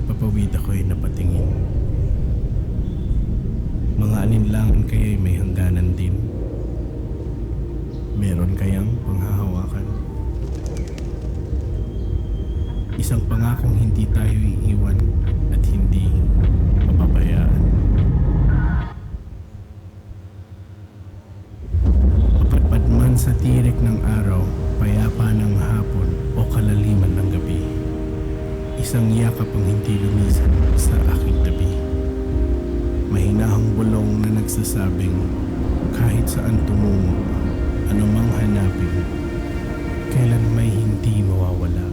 Napapawid ako'y napatingin. Mga alinlangan kaya'y may hangganan din. Meron kayang panghahawakan. Isang pangakong hindi tayo iiwan at hindi mapabayaan. Mapatpad man sa tirik ng araw, payapa ng hapon o kalaliman ng gabi. Isang yakap ang hindi lumisan sa aking tabi. Mahinahang bulong na nagsasabing kahit saan tumungo, anumang hanapin, kailan may hindi mawawala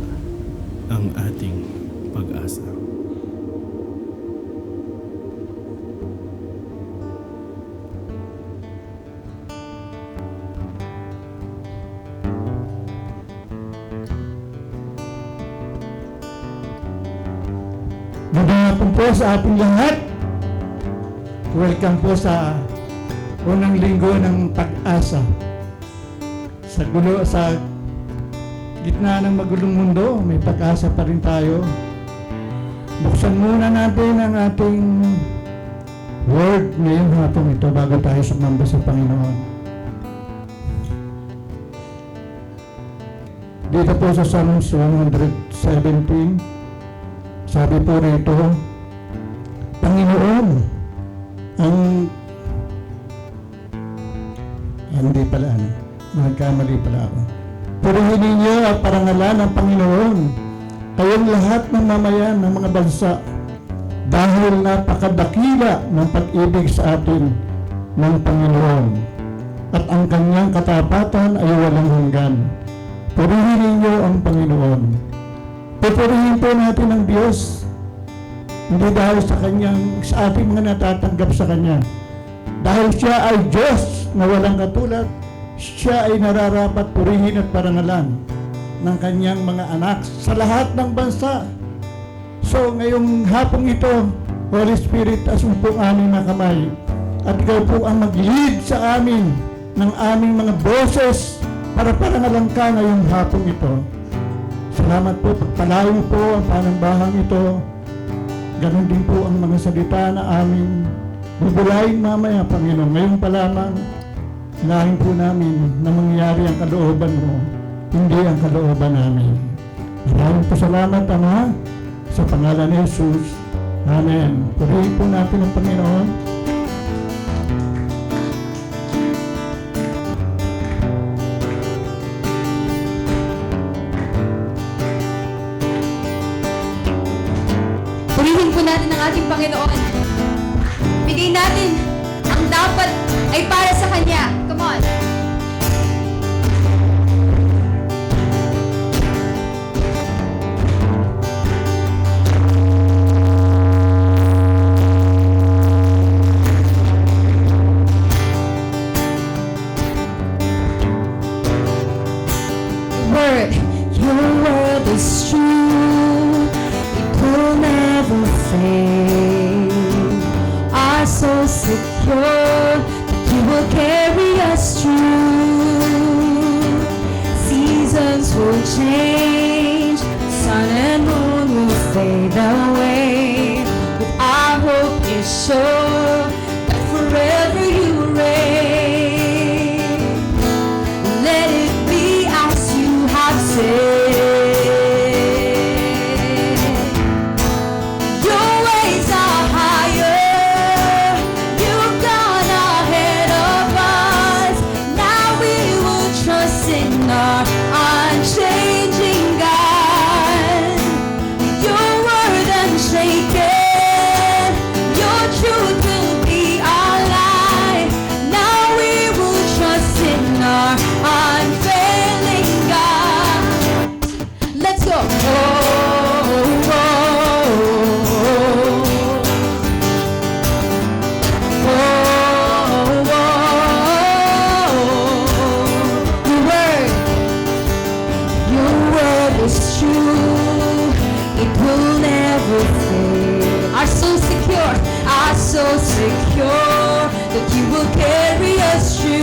ang ating pag-asa. Magandang hapon po sa ating lahat. Welcome po sa unang linggo ng pag-asa. Sa gitna ng magulong mundo, may pag-asa pa rin tayo. Buksan muna natin ang ating word ngayong hapon ito bago tayo sumamba sa Panginoon. Dito po sa Psalms 117, sabi po rito, Panginoon, hindi pala, nagkamali pala ako. Purihin ninyo ang parangalan ng Panginoon, kayong lahat ng mamayan ng mga bansa, dahil napakadakila ng pag-ibig sa atin ng Panginoon, at ang kanyang katapatan ay walang hanggan. Purihin ninyo ang Panginoon. Pupurihin po natin ang Diyos, hindi dahil sa ating mga natatanggap sa Kanya. Dahil siya ay Diyos na walang katulad, siya ay nararapat purihin at parangalan ng Kanyang mga anak sa lahat ng bansa. So ngayong hapong ito, Holy Spirit, asun po ang aming mga kamay at ikaw po ang mag-lead sa amin ng aming mga boses para parangalan ka ngayong hapong ito. Salamat po, pagpalain po ang panambahang ito. Ganon din po ang mga salita na aming bubulayin mamaya, Panginoon. Ngayon pa lamang, hinahin po namin na mangyari ang kalooban mo, hindi ang kalooban namin. Maraming po salamat, Ama, sa pangalan ni Jesus. Amen. Purihin po natin ang Panginoon. Purihin po natin ang ating Panginoon. Bigay natin ang dapat ay para sa Kanya. Come on. Your word is true. It will never fail. Are so secure that you will carry us through. Seasons will change, sun and moon will fade away, but our hope is sure that forever you reign. Let it be as you have said. So secure that you will carry us through.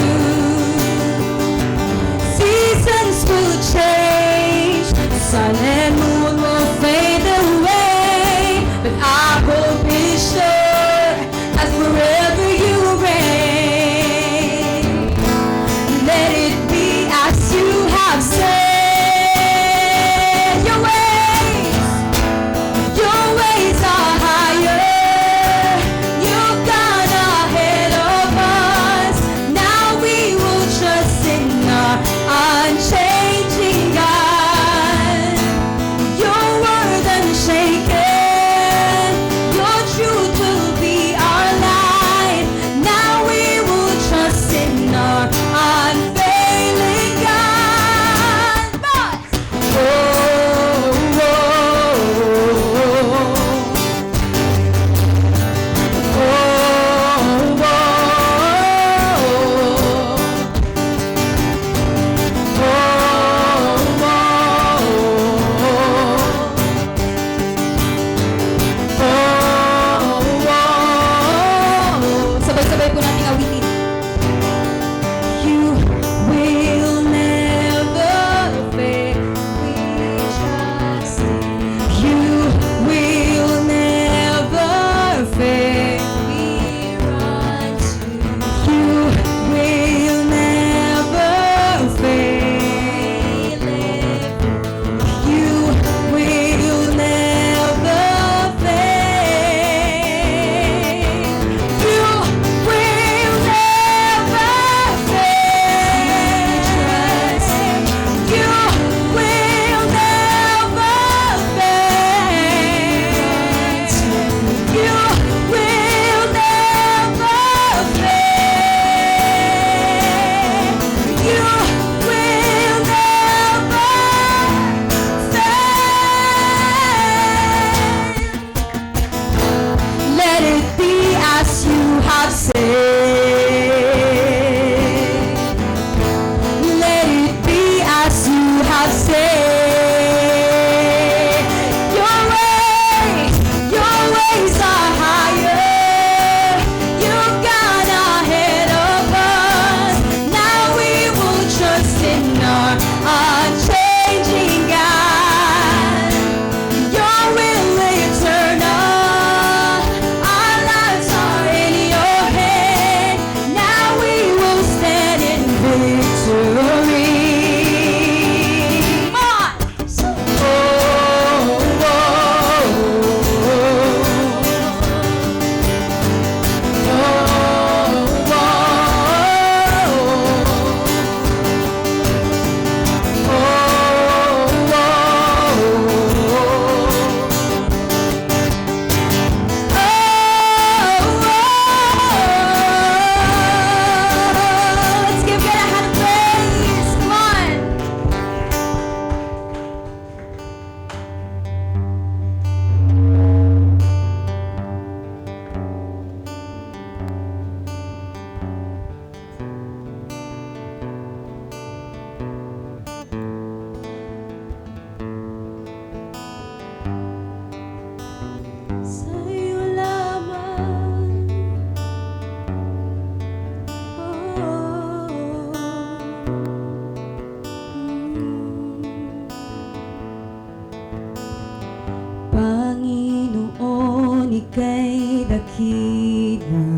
dakila,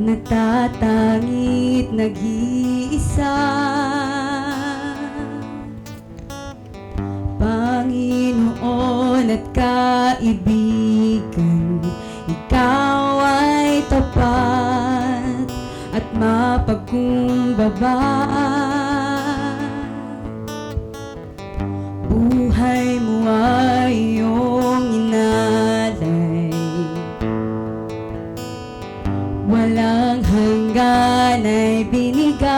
natatangit nag-iisa. Panginoon at kaibigan, ikaw ay tapat at mapagkumbaba. Buhay mo ay iyong inalay, walang hanggan ay binigay.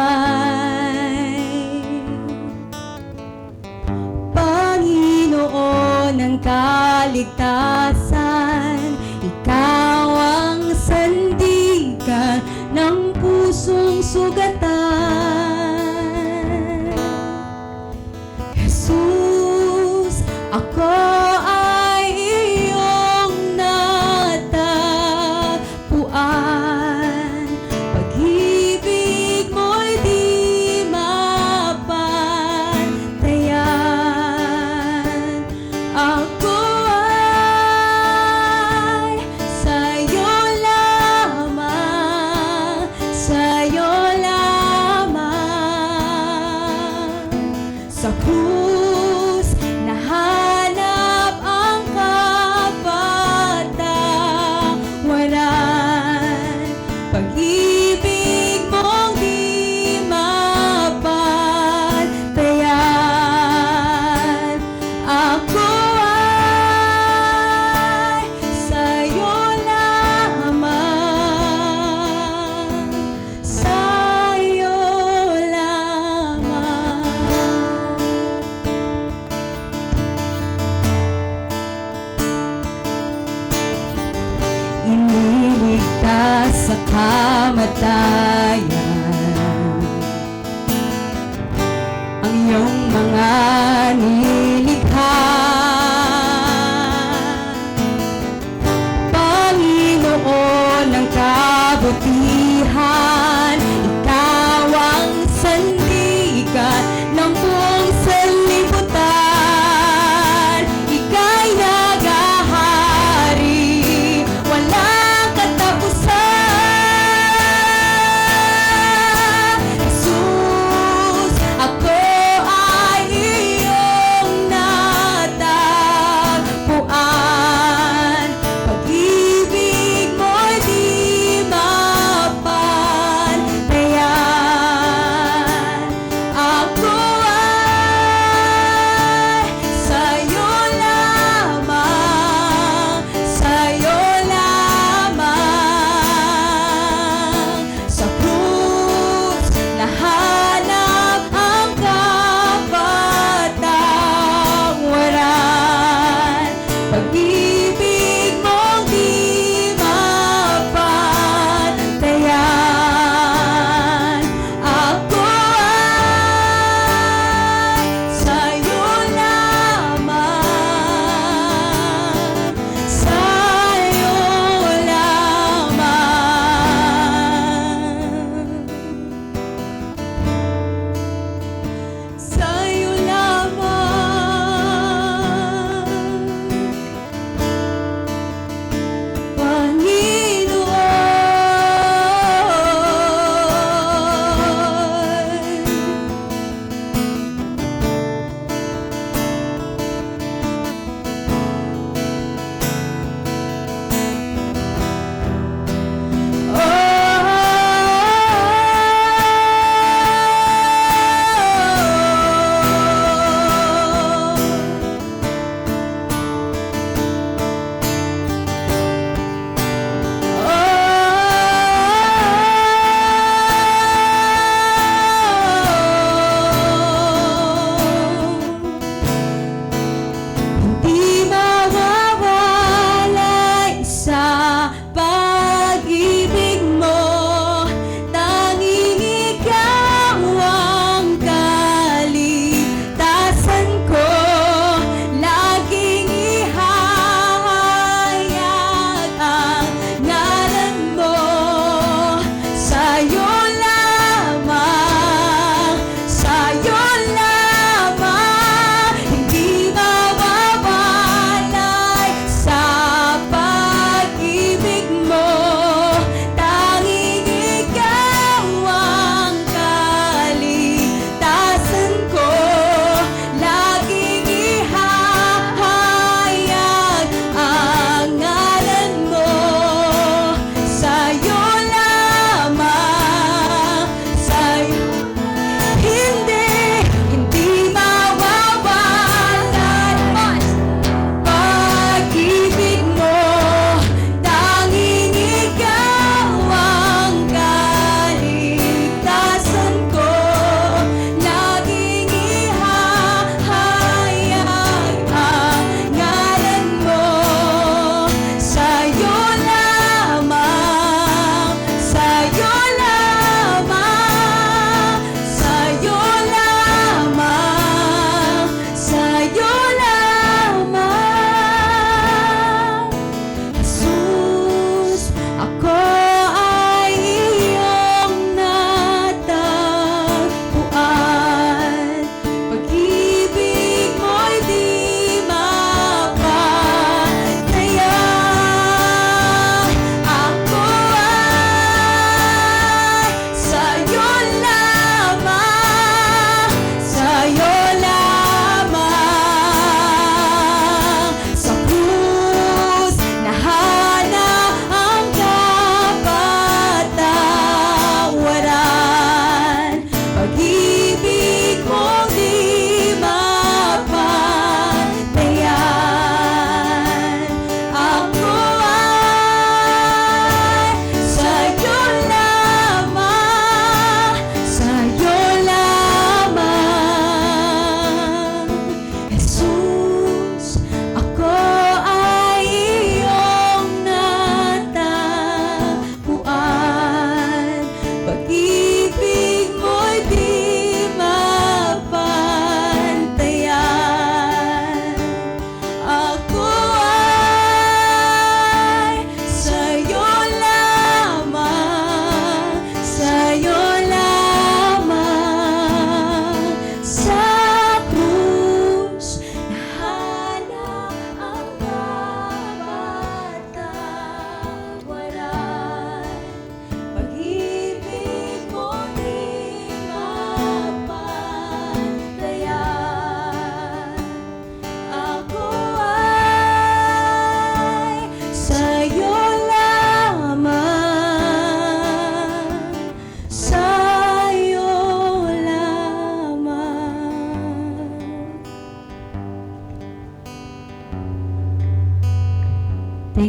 Panginoon ng kaligtasan, ikaw ang sandigan ng pusong sugatan. Jesus, ako ay iyong natagpuan. Pag-ibig mo'y di mapantayan. Ako ay sa'yo lamang, sa'yo lamang.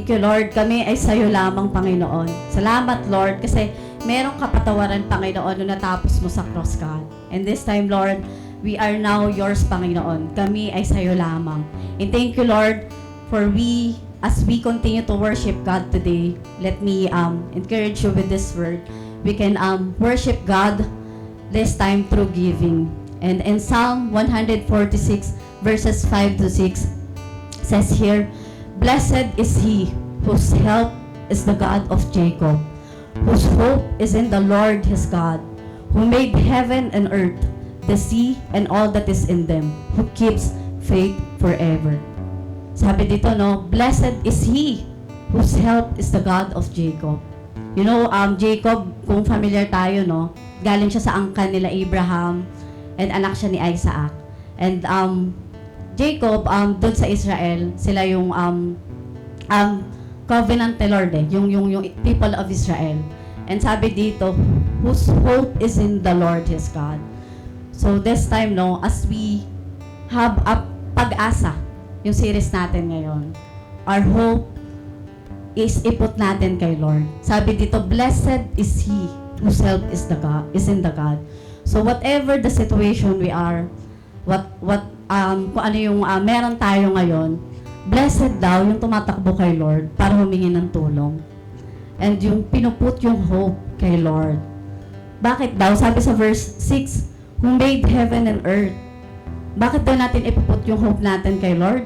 you, Lord. Kami ay sa'yo lamang, Panginoon. Salamat, Lord, kasi merong kapatawaran, Panginoon, nung natapos mo sa cross, God. And this time, Lord, we are now yours, Panginoon. Kami ay sa'yo lamang. And thank you, Lord, for as we continue to worship God today, let me encourage you with this word. We can worship God this time through giving. And in Psalm 146, verses 5 to 6, says here, "Blessed is he whose help is the God of Jacob, whose hope is in the Lord his God, who made heaven and earth, the sea and all that is in them, who keeps faith forever." Sabi dito, no, blessed is he whose help is the God of Jacob. You know, Jacob, kung familiar tayo, no, galing siya sa angkan nila Abraham, and anak siya ni Isaac. And Jacob, doon sa Israel, sila yung covenant ni Lord, yung people of Israel. And sabi dito, whose hope is in the Lord his God. So this time, no, as we have a pag-asa, yung series natin ngayon, our hope is iput natin kay Lord. Sabi dito, blessed is he whose help is in the God. So whatever the situation we are, kung ano yung meron tayo ngayon, blessed daw yung tumatakbo kay Lord para humingi ng tulong. And yung pinuput yung hope kay Lord. Bakit daw? Sabi sa verse 6, who made heaven and earth. Bakit daw natin ipuput yung hope natin kay Lord?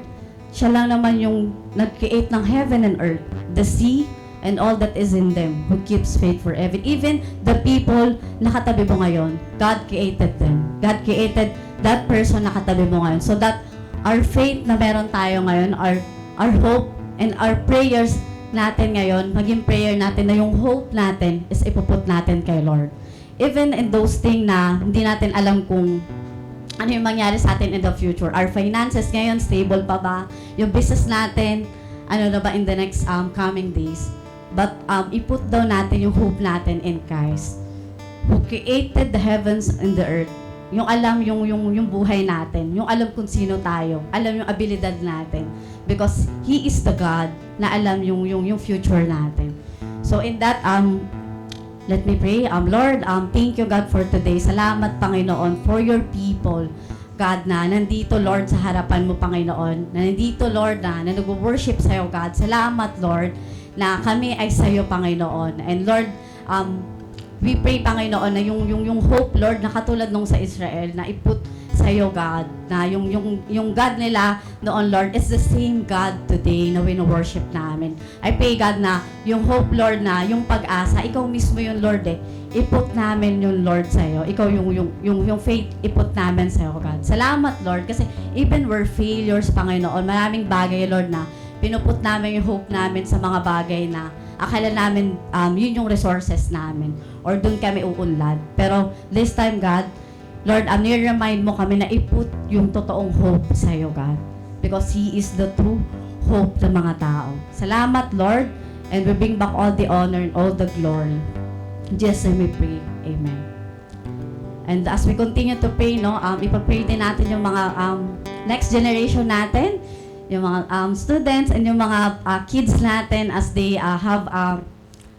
Siya lang naman yung nag-create ng heaven and earth, the sea, and all that is in them, who keeps faith forever. Even the people na katabi mo ngayon, God created them. God created that person na katabi mo ngayon. So that our faith na meron tayo ngayon, our hope and our prayers natin ngayon, maging prayer natin na yung hope natin is ipuput natin kay Lord. Even in those things na hindi natin alam kung ano yung mangyari sa atin in the future. Our finances ngayon, stable pa ba? Yung business natin, ano na ba in the next coming days? But iput daw natin yung hope natin in Christ, who created the heavens and the earth. Yung alam yung buhay natin, yung alam kung sino tayo, alam yung abilidad natin, because He is the God na alam yung future natin. So in that, let me pray. Lord, thank you, God, for today. Salamat, Panginoon, for your people, God, na nandito, Lord, sa harapan mo, Panginoon. Na nandito, Lord, na nag-worship sa'yo, God. Salamat, Lord, na kami ay sa'yo, Panginoon. And Lord, we pray, Panginoon, na yung hope, Lord, na katulad nung sa Israel, na iput sa'yo, God, na yung God nila noon, Lord, is the same God today na wino-worship namin. I pray, God, na yung hope, Lord, na yung pag-asa, ikaw mismo yung Lord, iput namin yung Lord sa'yo. Ikaw yung faith, iput namin sa'yo, God. Salamat, Lord, kasi even we're failures, Panginoon, maraming bagay, Lord, na pinuput namin yung hope namin sa mga bagay na akala namin yun yung resources namin or dun kami uunlad. Pero this time, God, Lord, nire-remind mo kami na iput yung totoong hope sa iyo, God. Because He is the true hope ng mga tao. Salamat, Lord, and we bring back all the honor and all the glory. In Jesus' name we pray. Amen. And as we continue to pray, no, ipag-pray din natin yung mga next generation natin, yung mga students and yung mga kids natin as they have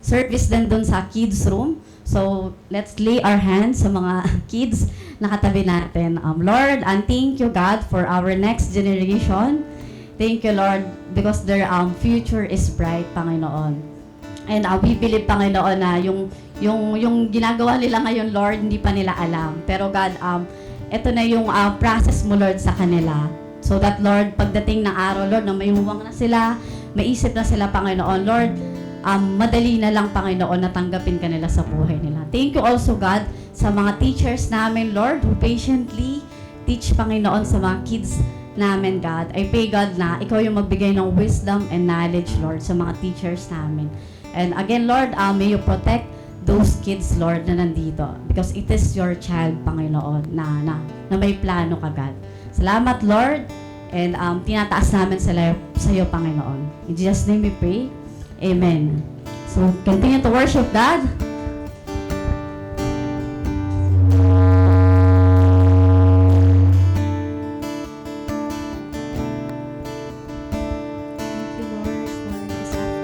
service din dun sa kids room. So, let's lay our hands sa mga kids na katabi natin. Lord, and thank you, God, for our next generation. Thank you, Lord, because their future is bright, Panginoon. And we believe, Panginoon, na yung ginagawa nila ngayon, Lord, hindi pa nila alam. Pero God, ito na yung process mo, Lord, sa kanila. So that, Lord, pagdating ng araw, Lord, na may huwang na sila, maisip na sila, Panginoon, Lord, madali na lang, Panginoon, na tanggapin ka nila sa buhay nila. Thank you also, God, sa mga teachers namin, Lord, who patiently teach, Panginoon, sa mga kids namin, God. I pray, God, na ikaw yung magbigay ng wisdom and knowledge, Lord, sa mga teachers namin. And again, Lord, may you protect those kids, Lord, na nandito. Because it is your child, Panginoon, na may plano ka, God. Salamat, Lord, and tinataas namin sila sa iyo, Panginoon. In Jesus' name we pray. Amen. So, continue to worship God. Thank you, Lord, for this afternoon.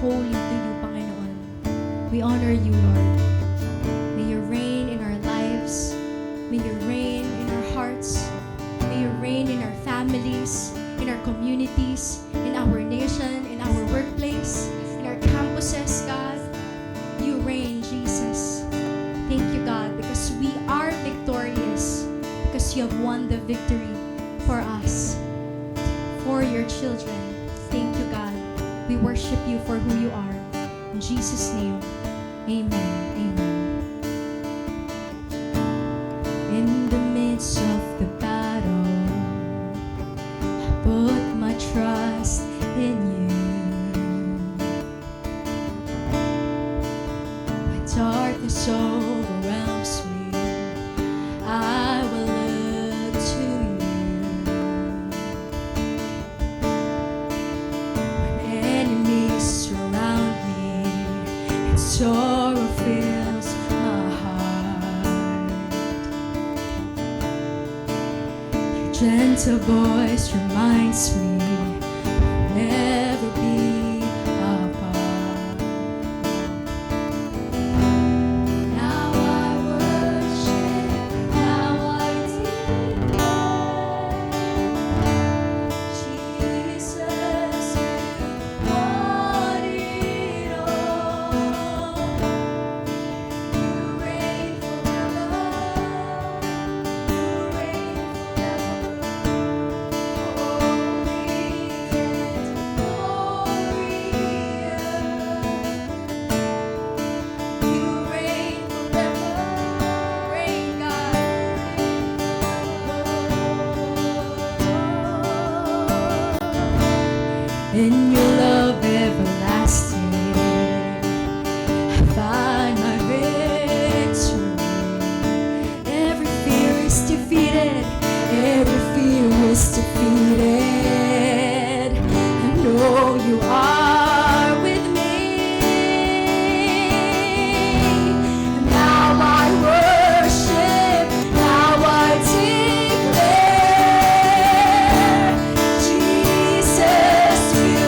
holy to you, Panginoon. We honor you, Lord. May you reign in our lives. May you reign in our hearts. May you reign in our families, in our communities, in our nation, in our workplace, in our campuses, God. You reign, Jesus. Thank you, God, because we are victorious, because you have won the victory for us, for your children. Thank you, God. We worship you for who you are. In Jesus' name, amen. Amen. In the midst of the battle, I put my trust in you. When darkness overwhelms me, I will look to you. When enemies surround me and sorrow fills my heart, your gentle voice reminds me we'll never be apart. Now I worship, now I declare, Jesus, you want it all. You reign forever, you reign forever. Holy and glorious, you reign forever, reign, God. In your love everlasting, I find my victory. Every fear is defeated. Every fear is defeated. I know you are with me. Now I worship. Now I declare, Jesus, you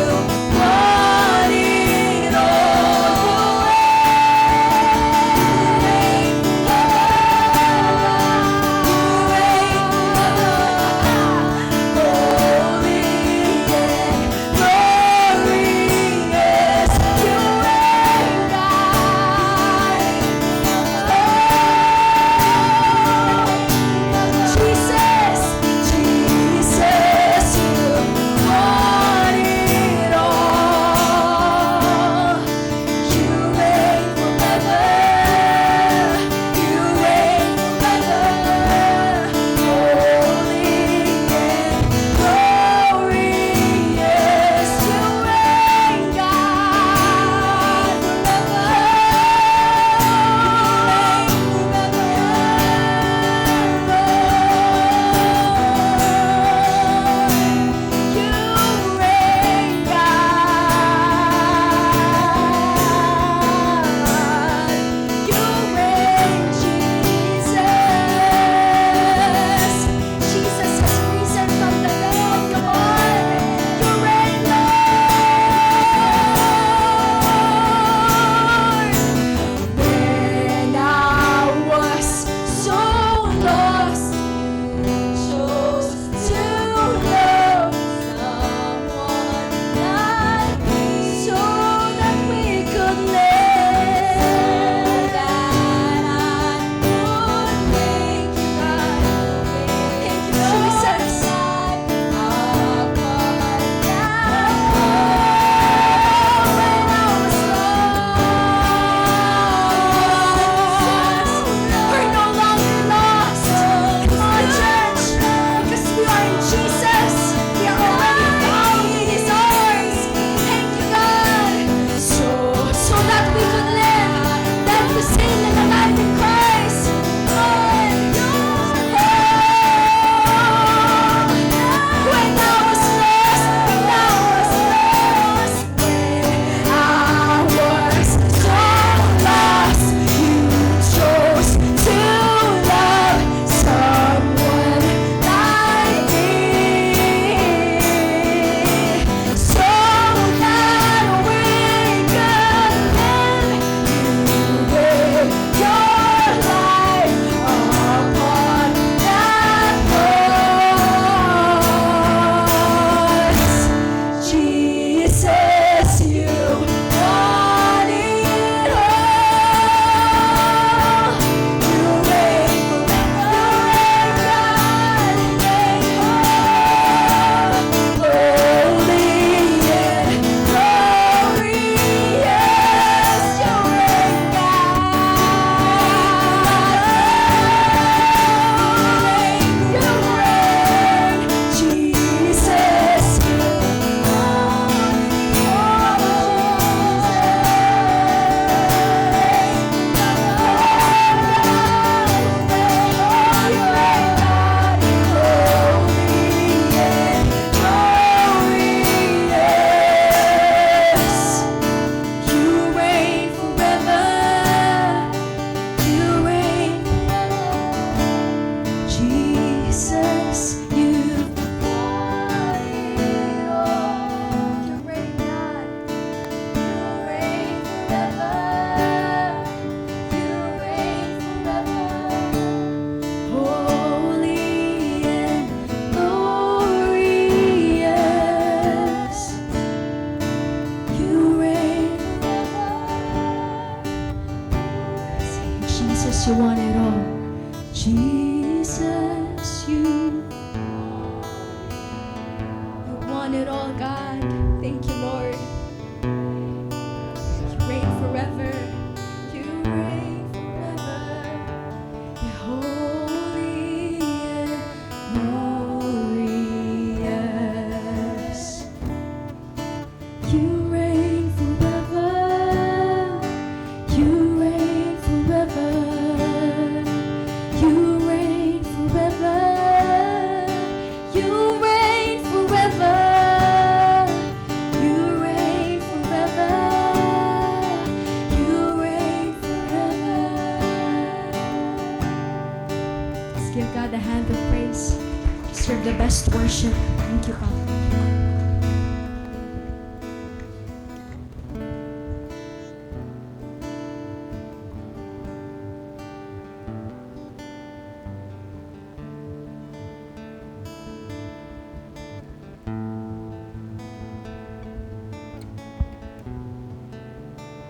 Jesus, you want it all, God. Thank you, Lord. You reign forever. You reign forever. You're holy and glorious. You reign forever. You reign forever. You reign forever. You reign forever. You reign forever. You reign forever. Let's give God a hand of praise. Serve the best worship. Thank you, Papa.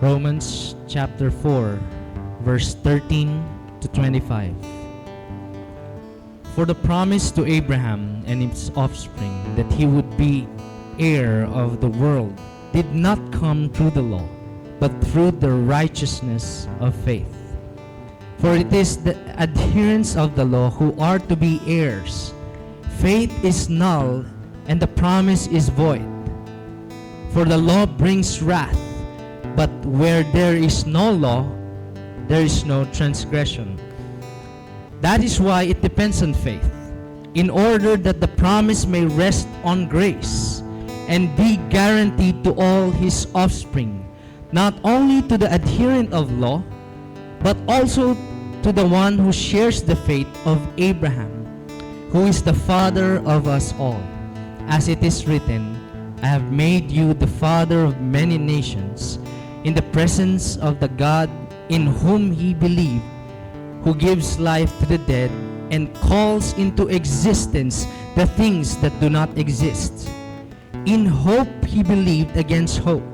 Romans chapter 4, verse 13 to 25. For the promise to Abraham and his offspring that he would be heir of the world did not come through the law, but through the righteousness of faith. For it is the adherents of the law who are to be heirs. Faith is null and the promise is void. For the law brings wrath, but where there is no law, there is no transgression. That is why it depends on faith, in order that the promise may rest on grace and be guaranteed to all his offspring, not only to the adherent of law, but also to the one who shares the faith of Abraham, who is the father of us all. As it is written, I have made you the father of many nations, in the presence of the God in whom he believed, who gives life to the dead and calls into existence the things that do not exist. In hope he believed against hope,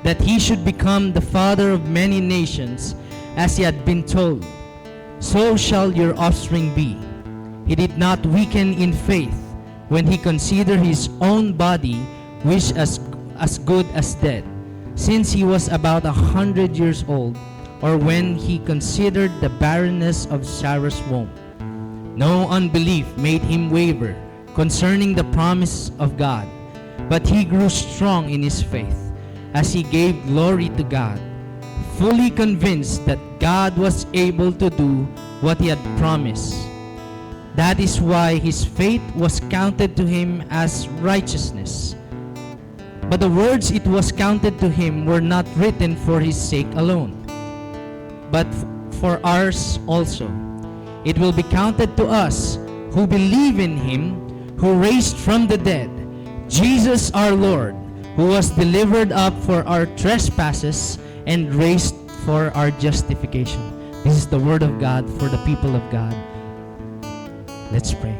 that he should become the father of many nations, as he had been told, so shall your offspring be. He did not weaken in faith when he considered his own body, which as good as dead, since he was about 100 years old, or when he considered the barrenness of Sarah's womb. No unbelief made him waver concerning the promise of God, but he grew strong in his faith as he gave glory to God, fully convinced that God was able to do what he had promised. That is why his faith was counted to him as righteousness. But the words it was counted to him were not written for his sake alone, but for ours also. It will be counted to us who believe in him who raised from the dead, Jesus our Lord, who was delivered up for our trespasses and raised for our justification. This is the word of God for the people of God. Let's pray.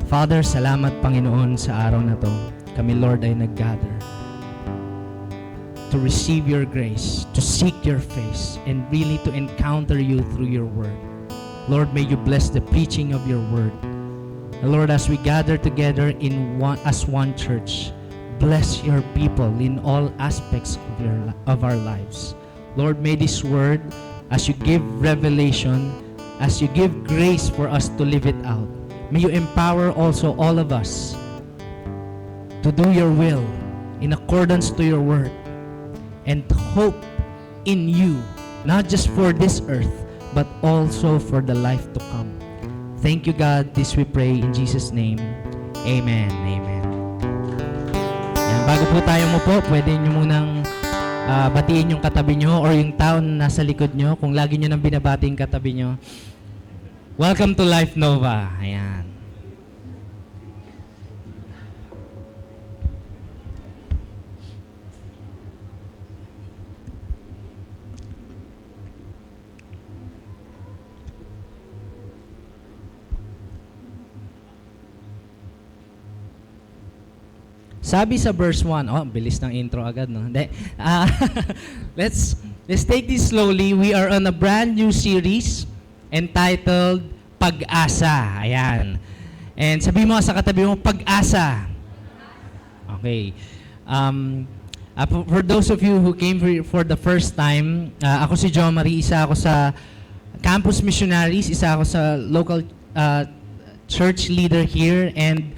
Father, salamat Panginoon sa araw na to. Kami, Lord, ay nag-gather to receive your grace, to seek your face, and really to encounter you through your word. Lord, may you bless the preaching of your word. And Lord, as we gather together as one church, bless your people in all aspects of our lives. Lord, may this word, as you give revelation, as you give grace for us to live it out, may you empower also all of us to do your will in accordance to your word and hope in you, not just for this earth, but also for the life to come. Thank you, God. This we pray in Jesus' name. Amen. Amen. Yan, bago po tayo mo po, pwede nyo munang batiin yung katabi nyo or yung tao na nasa likod nyo. Kung lagi nyo nang binabati yung katabi nyo, welcome to Life Nova. Ayan. Sabi sa verse 1, bilis ng intro agad, no? Let's take this slowly. We are on a brand new series entitled Pag-asa. Ayan. And sabi mo sa katabi mo, Pag-asa. Okay. For those of you who came for the first time, ako si Jo Marie, isa ako sa Campus Missionaries, isa ako sa local church leader here, and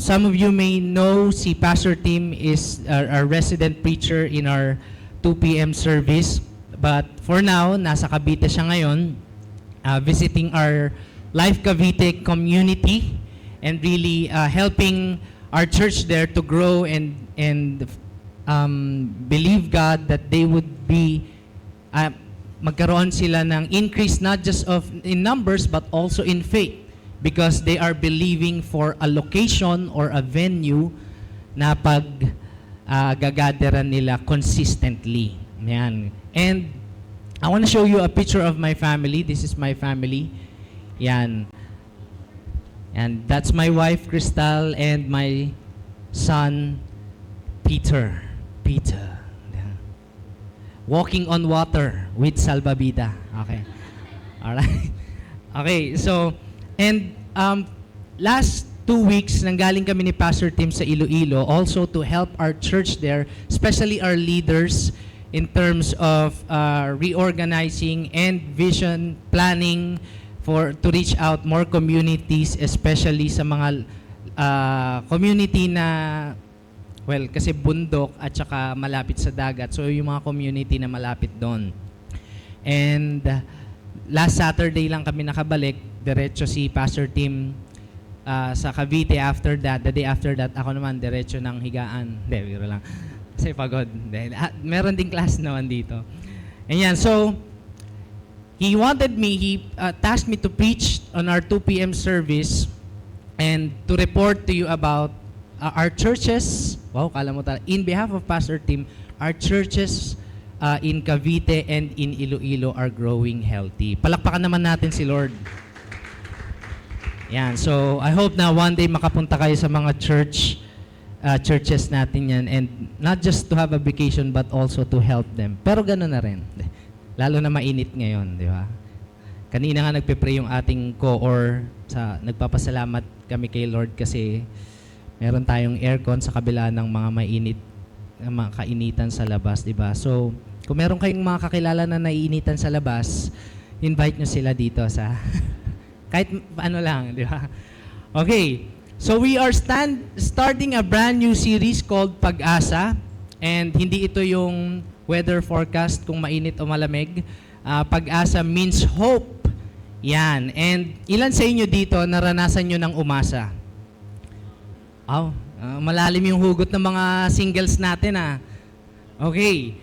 some of you may know si Pastor Tim is our resident preacher in our 2 p.m. service. But for now, nasa Cavite siya ngayon, visiting our Life Cavite community and really helping our church there to grow and believe God that they would be magkaroon sila ng increase not just in numbers but also in faith, because they are believing for a location or a venue na gagatheran nila consistently. Yan. And I want to show you a picture of my family. This is my family. Yan. And that's my wife, Crystal, and my son, Peter. Peter. Yan. Walking on water with salbabida. Okay. Alright. Okay, so, and last 2 weeks, nanggaling kami ni Pastor Tim sa Iloilo also to help our church there, especially our leaders, in terms of reorganizing and vision planning to reach out more communities, especially sa mga community na, well, kasi bundok at saka malapit sa dagat. So, yung mga community na malapit doon. And last Saturday lang kami nakabalik. Diretso si Pastor Tim sa Cavite. After that, the day after that, ako naman diretso ng higaan. Hindi, biro lang. Kasi pagod. Meron ding class naman dito. And yan, so, he tasked me to preach on our 2 p.m. service and to report to you about our churches. Wow, kala mo talaga. In behalf of Pastor Tim, our churches in Cavite and in Iloilo are growing healthy. Palakpakan naman natin si Lord. Yan, so I hope na one day makapunta kayo sa mga churches natin yan, and not just to have a vacation but also to help them. Pero gano'n na rin. Lalo na mainit ngayon, di ba? Kanina nga nagpe-pray yung ating co-or, nagpapasalamat kami kay Lord kasi meron tayong aircon sa kabila ng mga mga kainitan sa labas, di ba? So, kung meron kayong mga kakilala na naiinitan sa labas, invite nyo sila dito sa kahit ano lang, di ba? Okay. So we are starting a brand new series called Pag-asa, and hindi ito yung weather forecast kung mainit o malamig. Pag-asa means hope. Yan. And ilan sa inyo dito naranasan nyo ng umasa? Malalim yung hugot ng mga singles natin Okay.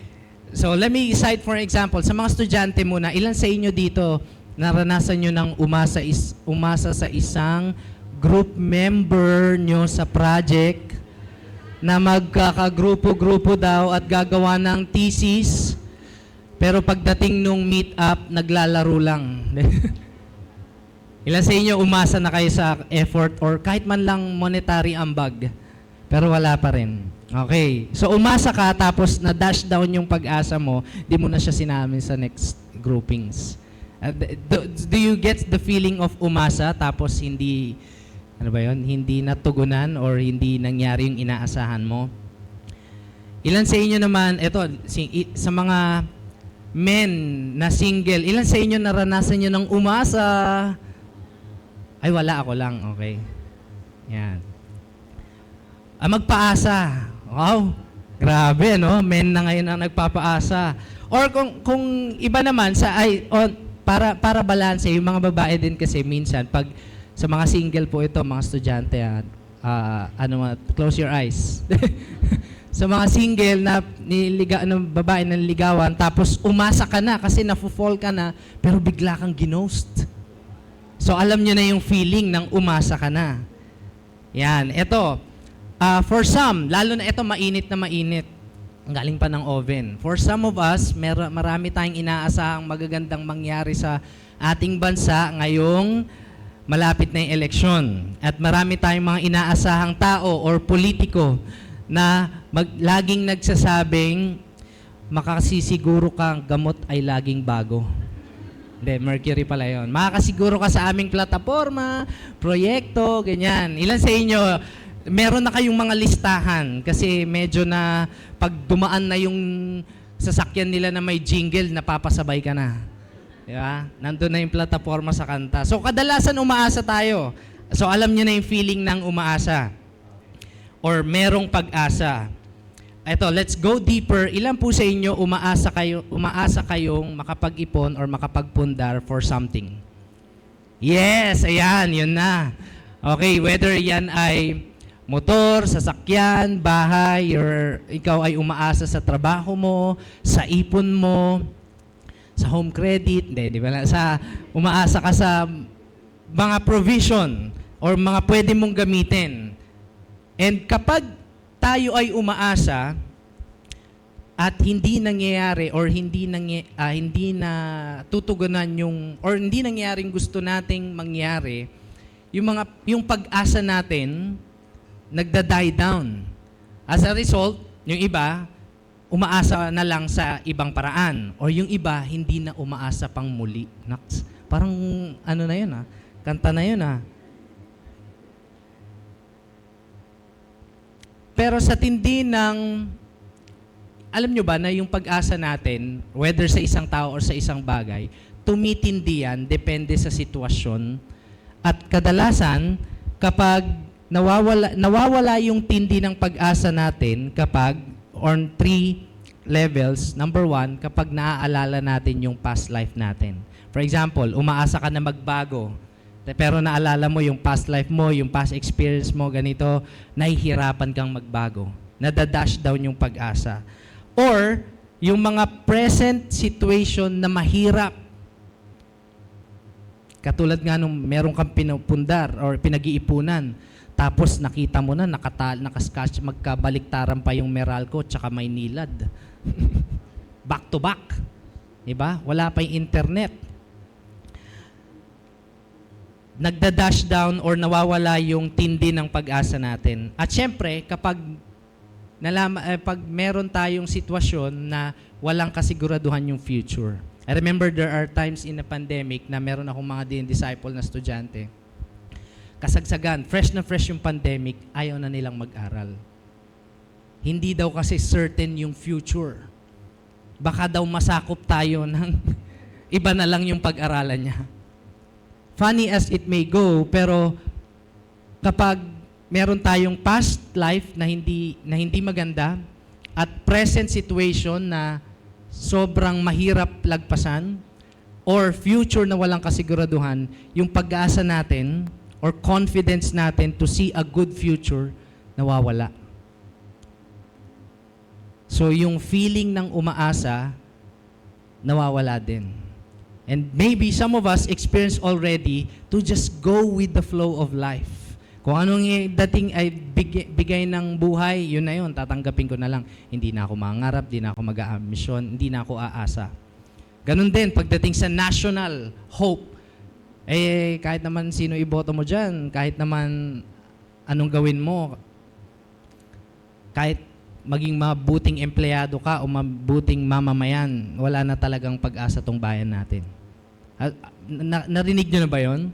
So let me cite for example, sa mga estudyante muna, ilan sa inyo dito naranasan nyo ng umasa sa isang group member nyo sa project na magkakagrupo-grupo daw at gagawa ng thesis, pero pagdating nung meet-up, naglalaro lang. Ilan sa inyo umasa na kayo sa effort or kahit man lang monetary ambag, pero wala pa rin. Okay. So umasa ka tapos na-dash down yung pag-asa mo, di mo na siya sinamin sa next groupings. Do you get the feeling of umasa tapos hindi hindi natugunan or hindi nangyari yung inaasahan mo? Ilan sa inyo naman, sa mga men na single, ilan sa inyo naranasan nyo ng umasa? Ay, wala, ako lang. Okay. Yan. Magpaasa. Wow. Grabe, no? Men na ngayon ang nagpapaasa. Or kung iba naman, para balanse, yung mga babae din kasi minsan, pag sa mga single po ito, mga estudyante, close your eyes. Sa mga single na babae na niligawan, tapos umasa ka na kasi nafu-fall ka na, pero bigla kang ginost. So alam nyo na yung feeling ng umasa ka na. Yan, ito. For some, lalo na ito mainit na mainit. Ang galing pa ng oven. For some of us, marami tayong inaasahang magagandang mangyari sa ating bansa ngayong malapit na yung eleksyon. At marami tayong mga inaasahang tao or politiko na laging nagsasabing makasisiguro kang gamot ay laging bago. Hindi, Mercury pala yun. Makakasiguro ka sa aming plataforma, proyekto, ganyan. Ilan sa inyo, meron na kayong mga listahan kasi medyo na pag dumaan na yung sasakyan nila na may jingle, napapasabay ka na. Di ba? Nandun na yung plataforma sa kanta. So, kadalasan umaasa tayo. So, alam niyo na yung feeling ng umaasa or merong pag-asa. Eto, let's go deeper. Ilan po sa inyo umaasa kayong makapag-ipon or makapagpundar for something? Yes, ayan, yun na. Okay, whether yan ay motor, sasakyan, bahay, or ikaw ay umaasa sa trabaho mo, sa ipon mo, sa home credit, di ba? Umaasa ka sa mga provision or mga pwede mong gamitin. And kapag tayo ay umaasa at hindi nangyayari or hindi na tutugunan yung or hindi nangyaring gusto nating mangyari, yung pag-asa natin nagda-die down. As a result, yung iba umaasa na lang sa ibang paraan or yung iba hindi na umaasa pang muli. Naks, parang ano na yun kanta na yun Pero sa tindi ng, alam nyo ba na yung pag-asa natin, whether sa isang tao or sa isang bagay, tumitindi yan, depende sa sitwasyon. At kadalasan, kapag nawawala yung tindi ng pag-asa natin, kapag on 3 levels, number 1, kapag naaalala natin yung past life natin. For example, umaasa ka na magbago, pero naalala mo yung past life mo, yung past experience mo, ganito, nahihirapan kang magbago. Nadadash down yung pag-asa. Or, yung mga present situation na mahirap. Katulad nga nung meron kang pinupundar or pinag-iipunan, tapos nakita mo na, nakaskatch, magkabaliktaran pa yung Meralco tsaka Maynilad. Back to back. Diba? Wala pa yung internet. Nagda-dash down or nawawala yung tindi ng pag-asa natin. At syempre, kapag pag meron tayong sitwasyon na walang kasiguraduhan yung future. I remember there are times in the pandemic na meron akong mga din-disciple na estudyante. Kasagsagan, fresh na fresh yung pandemic, ayaw na nilang mag-aral. Hindi daw kasi certain yung future. Baka daw masakop tayo ng iba na lang yung pag-aralan niya. Funny as it may go, pero kapag meron tayong past life na hindi maganda at present situation na sobrang mahirap lagpasan or future na walang kasiguraduhan, yung pag-asa natin or confidence natin to see a good future nawawala. So yung feeling ng umaasa nawawala din. And maybe some of us experience already to just go with the flow of life. Kung anong dating ay bigay ng buhay, yun na yun, tatanggapin ko na lang. Hindi na ako mangarap, hindi na ako mag-a-mission, hindi na ako aasa. Ganun din, pagdating sa national hope, kahit naman sino iboto mo dyan, kahit naman anong gawin mo, kahit maging mabuting empleyado ka o mabuting mamamayan, wala na talagang pag-asa tong bayan natin. Narinig nyo na ba yun?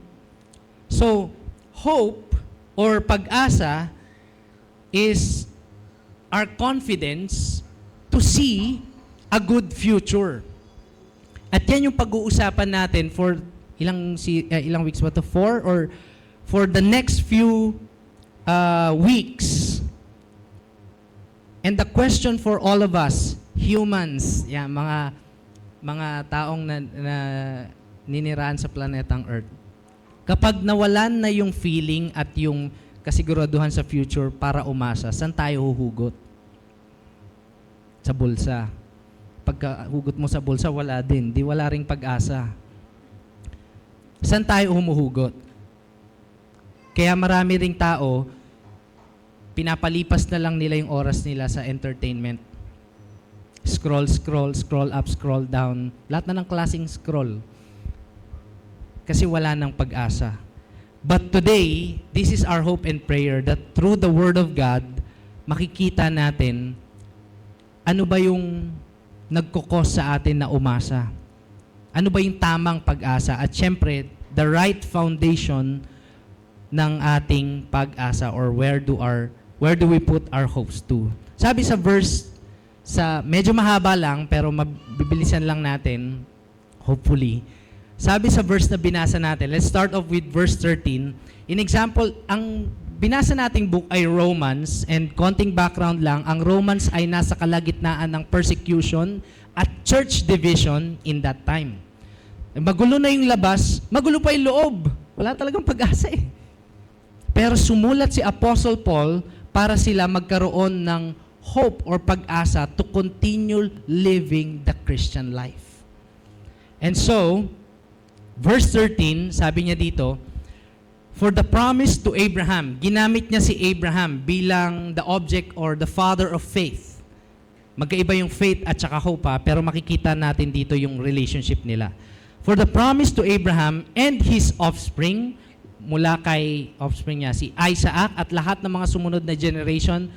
So, hope or pag-asa is our confidence to see a good future. At yan yung pag-uusapan natin for ilang weeks ba to? 4 or for the next few weeks. And the question for all of us, humans, mga taong na ninirahan sa planetang Earth, kapag nawalan na yung feeling at yung kasiguraduhan sa future para umasa, saan tayo huhugot? Sa bulsa. Pagka hugot mo sa bulsa, wala din. Wala ring pag-asa. Saan tayo humuhugot? Kaya marami ring tao, pinapalipas na lang nila yung oras nila sa entertainment. Scroll up, scroll down. Lahat na ng klaseng scroll. Kasi wala nang pag-asa. But today, this is our hope and prayer that through the Word of God, makikita natin ano ba yung nagkukos sa atin na umasa. Ano ba yung tamang pag-asa? At syempre, the right foundation ng ating pag-asa, or where do we put our hopes to? Sabi sa verse, medyo mahaba lang pero mabibilisan lang natin, hopefully. Sabi sa verse na binasa natin, let's start off with verse 13. In example, ang binasa nating book ay Romans, and konting background lang, ang Romans ay nasa kalagitnaan ng persecution at church division in that time. Magulo na yung labas, magulo pa yung loob. Wala talagang pag-asa eh. Pero sumulat si Apostle Paul para sila magkaroon ng hope or pag-asa to continue living the Christian life. And so, verse 13, sabi niya dito, for the promise to Abraham, ginamit niya si Abraham bilang the object or the father of faith. Magkaiba yung faith at saka hope pero makikita natin dito yung relationship nila. For the promise to Abraham and his offspring, mula kay offspring niya, si Isaac at lahat ng mga sumunod na generation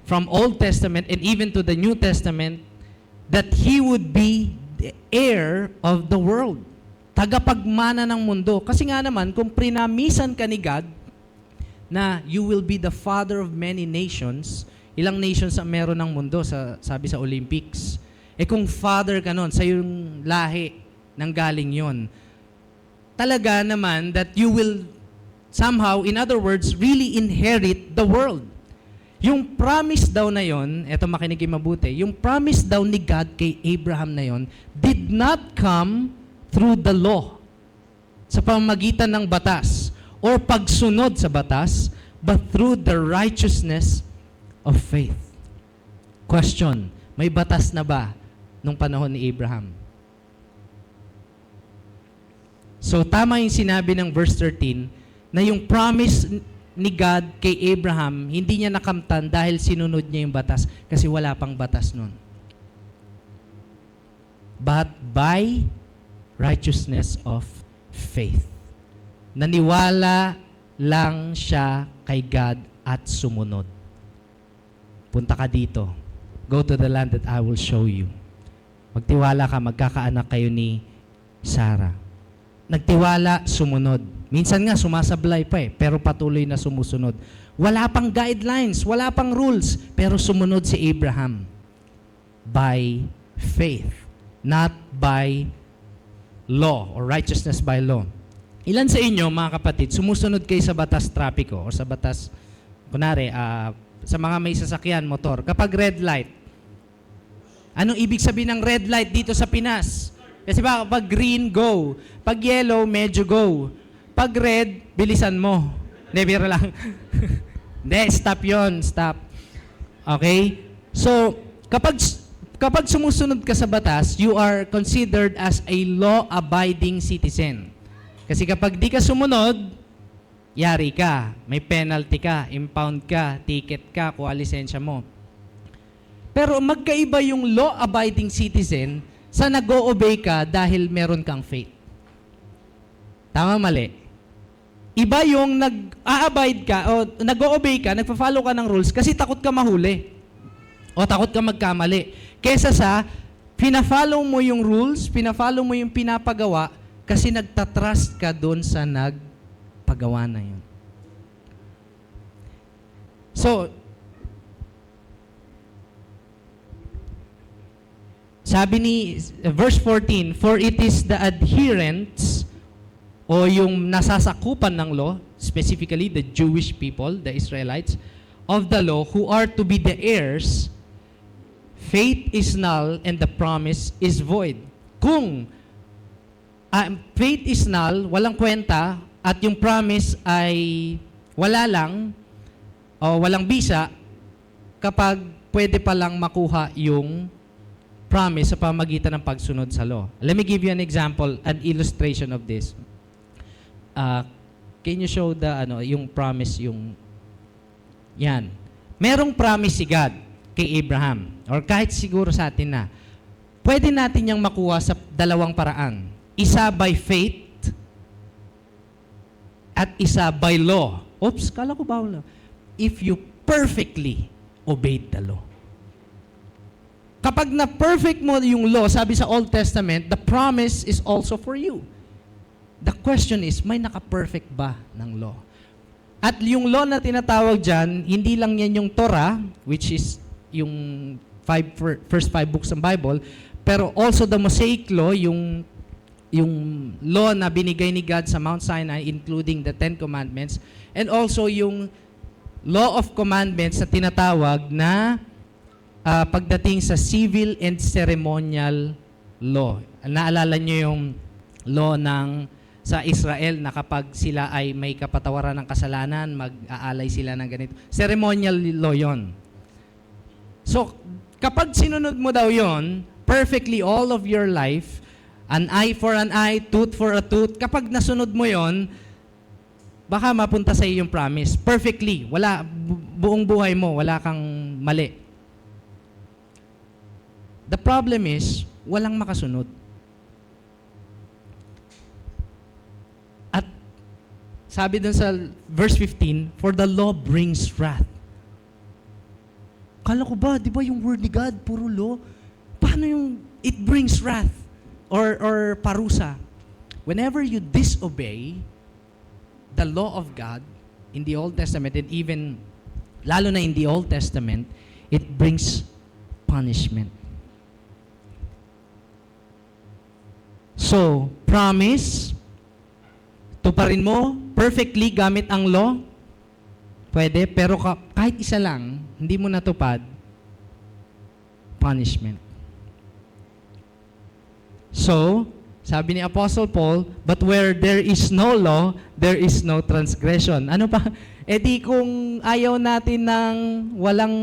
from Old Testament and even to the New Testament, that he would be the heir of the world. Tagapagmana ng mundo. Kasi nga naman, kung prinamisan ka ni God na you will be the father of many nations, ilang nations ang meron ng mundo, sabi sa Olympics. Kung father ka nun, sa yung lahi nang galing yon, talaga naman that you will somehow, in other words, really inherit the world. Yung promise daw na yon, eto makinig mabuti, yung promise daw ni God kay Abraham na yon did not come through the law, sa pamamagitan ng batas, or pagsunod sa batas, but through the righteousness of faith. Question, may batas na ba nung panahon ni Abraham? So tama yung sinabi ng verse 13 na yung promise ni God kay Abraham, hindi niya nakamtan dahil sinunod niya yung batas kasi wala pang batas nun. But by righteousness of faith. Naniwala lang siya kay God at sumunod. Punta ka dito. Go to the land that I will show you. Magtiwala ka, magkakaanak kayo ni Sarah. Nagtiwala, sumunod. Minsan nga, sumasablay pa pero patuloy na sumusunod. Wala pang guidelines, wala pang rules, pero sumunod si Abraham. By faith, not by law or righteousness by law. Ilan sa inyo, mga kapatid, sumusunod kayo sa batas trapiko o sa batas, kunwari, sa mga may sasakyan, motor, kapag red light, anong ibig sabihin ng red light dito sa Pinas? Kasi ba, pag green, go. Pag yellow, medyo go. Pag red, bilisan mo. Hindi, biro lang. Hindi, stop yon, stop. Okay? So, kapag sumusunod ka sa batas, you are considered as a law-abiding citizen. Kasi kapag di ka sumunod, yari ka, may penalty ka, impound ka, ticket ka, kuha lisensya mo. Pero magkaiba yung law-abiding citizen sa nag-o-obey ka dahil meron kang faith. Tama, mali? Iba yung nag-a-abide ka o nag-o-obey ka, nagpa-follow ka ng rules kasi takot ka mahuli o takot ka magkamali. Kesa sa pina-follow mo yung rules, pina-follow mo yung pinapagawa kasi nagtatrust ka doon sa nagpagawa na yun. So, sabi ni verse 14, for it is the adherents o yung nasasakupan ng law, specifically the Jewish people, the Israelites, of the law who are to be the heirs, faith is null and the promise is void. Kung faith is null, walang kwenta, at yung promise ay wala lang o walang bisa, kapag pwede palang makuha yung promise sa pamagitan ng pagsunod sa law. Let me give you an example, an illustration of this. Can you show yung promise, yung yan. Merong promise si God kay Abraham, or kahit siguro sa atin na, pwede natin yung makuha sa dalawang paraan. Isa by faith, at isa by law. Oops, kala ko ba? If you perfectly obeyed the law. kapag na-perfect mo yung law, sabi sa Old Testament, the promise is also for you. The question is, may naka-perfect ba ng law? At yung law na tinatawag dyan, hindi lang yan yung Torah, which is yung first five books ng Bible, pero also the Mosaic Law, yung law na binigay ni God sa Mount Sinai, including the Ten Commandments, and also yung law of commandments na tinatawag na pagdating sa civil and ceremonial law. Naalala nyo yung law sa Israel na kapag sila ay may kapatawaran ng kasalanan, mag-aalay sila ng ganito. Ceremonial law yon. So, kapag sinunod mo daw yon, perfectly all of your life, an eye for an eye, tooth for a tooth, kapag nasunod mo yon, baka mapunta sa iyo yung promise. Perfectly. Buong buhay mo, wala kang mali. The problem is, walang makasunod. At sabi dun sa verse 15, for the law brings wrath. Kala ko ba, di ba yung word ni God, puro law? Paano yung it brings wrath or parusa? Whenever you disobey the law of God in the Old Testament, and even, lalo na in the Old Testament, it brings punishment. So, promise, tuparin mo perfectly gamit ang law, pwede, pero kahit isa lang, hindi mo natupad, punishment. So, sabi ni Apostle Paul, but where there is no law, there is no transgression. Ano pa? E di kung ayaw natin ng walang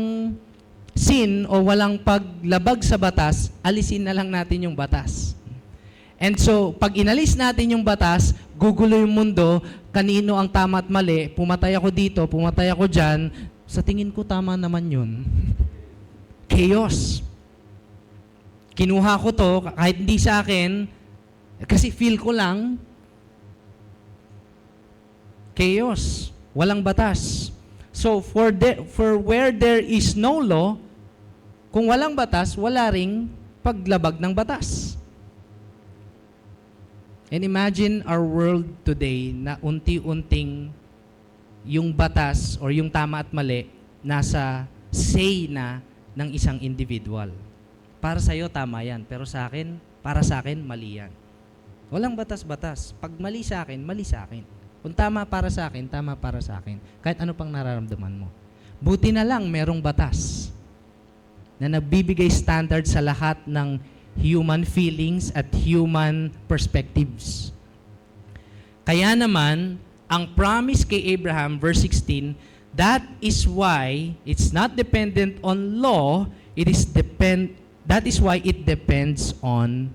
sin o walang paglabag sa batas, alisin na lang natin yung batas. And so, pag inalis natin yung batas, gugulo yung mundo, kanino ang tama at mali, pumatay ako dito, pumatay ako dyan, sa tingin ko tama naman yun. Chaos. Kinuha ko to, kahit hindi sa akin, kasi feel ko lang, chaos. Walang batas. So, for where there is no law, kung walang batas, wala ring paglabag ng batas. And imagine our world today na unti-unting yung batas or yung tama at mali nasa say na ng isang individual. Para sa'yo, tama yan. Pero para sa akin, mali yan. Walang batas-batas. Pag mali sa akin, mali sa akin. Kung tama para sa akin, tama para sa akin. Kahit ano pang nararamdaman mo. Buti na lang merong batas na nagbibigay standard sa lahat ng human feelings at human perspectives. Kaya naman, ang promise kay Abraham, verse 16, that is why it's not dependent on law, that is why it depends on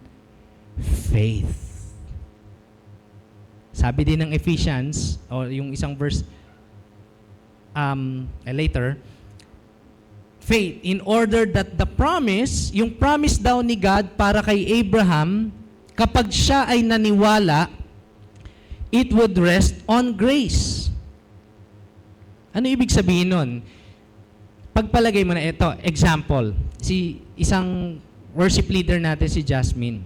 faith. Sabi din ng Ephesians, o yung isang verse later, faith, in order that the promise, yung promise daw ni God para kay Abraham, kapag siya ay naniwala, it would rest on grace. Ano ibig sabihin nun? Pagpalagay mo na ito, example, isang worship leader natin, si Jasmine,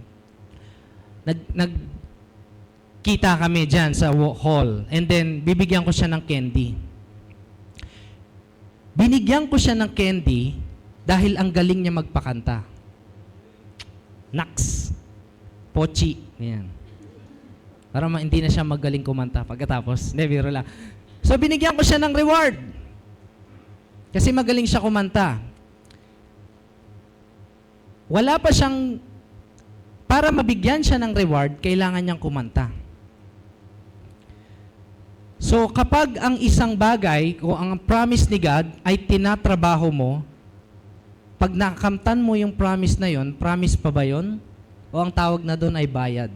nagkita kami dyan sa hall, and then bibigyan ko siya ng candy. Binigyan ko siya ng candy dahil ang galing niya magpakanta. Naks. Pochi. Yan. Para hindi na siya magaling kumanta pagkatapos. Hindi, biro lang. So, binigyan ko siya ng reward. Kasi magaling siya kumanta. Wala pa siyang, para mabigyan siya ng reward, kailangan niyang kumanta. So, kapag ang isang bagay, o ang promise ni God, ay tinatrabaho mo, pag nakamtan mo yung promise na yon, promise pa ba yon? O ang tawag na doon ay bayad?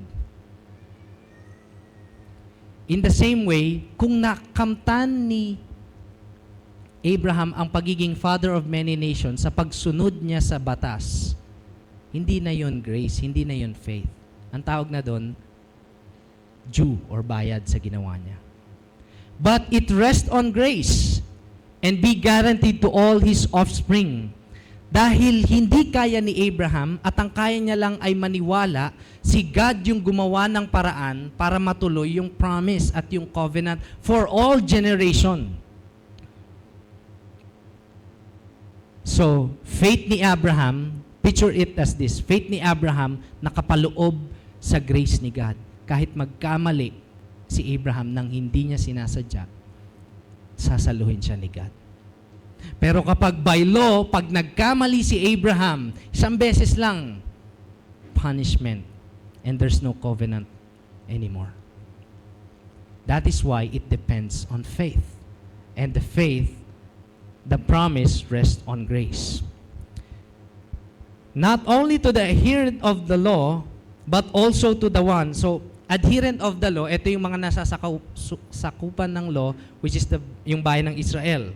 In the same way, kung nakamtan ni Abraham ang pagiging father of many nations sa pagsunod niya sa batas, hindi na yon grace, hindi na yon faith. Ang tawag na doon, due or bayad sa ginawa niya. But it rests on grace and be guaranteed to all his offspring, Dahil hindi kaya ni Abraham at ang kaya niya lang ay maniwala, si God yung gumawa ng paraan para matuloy yung promise at yung covenant for all generation. So, faith ni Abraham, picture it as this, faith ni Abraham nakapaloob sa grace ni God. Kahit magkamali si Abraham nang hindi niya sinasadya, sasaluhin siya ni God. Pero kapag by law, pag nagkamali si Abraham, isang beses lang, punishment. And there's no covenant anymore. That is why it depends on faith. And the faith, the promise rests on grace. Not only to the adherent of the law, but also to the one. So, adherent of the law, ito yung mga nasa sakupan ng law, which is yung bayan ng Israel.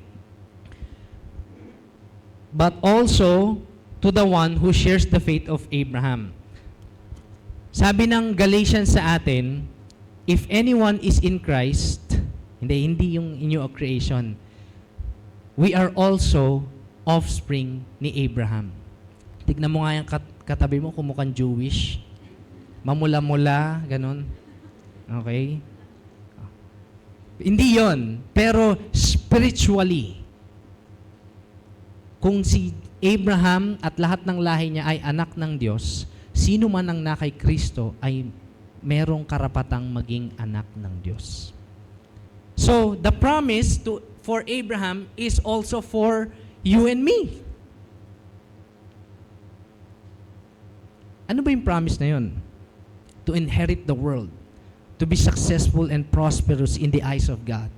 But also to the one who shares the faith of Abraham. Sabi ng Galatians sa atin, if anyone is in Christ, hindi yung new creation, we are also offspring ni Abraham. Tignan mo nga yung katabi mo, kumukhang Jewish. Mamula-mula, ganun. Okay? Hindi yon, pero spiritually, kung si Abraham at lahat ng lahi niya ay anak ng Diyos, sino man ang na kay Kristo ay merong karapatang maging anak ng Diyos. So, the promise for Abraham is also for you and me. Ano ba yung promise na yun? To inherit the world, to be successful and prosperous in the eyes of God,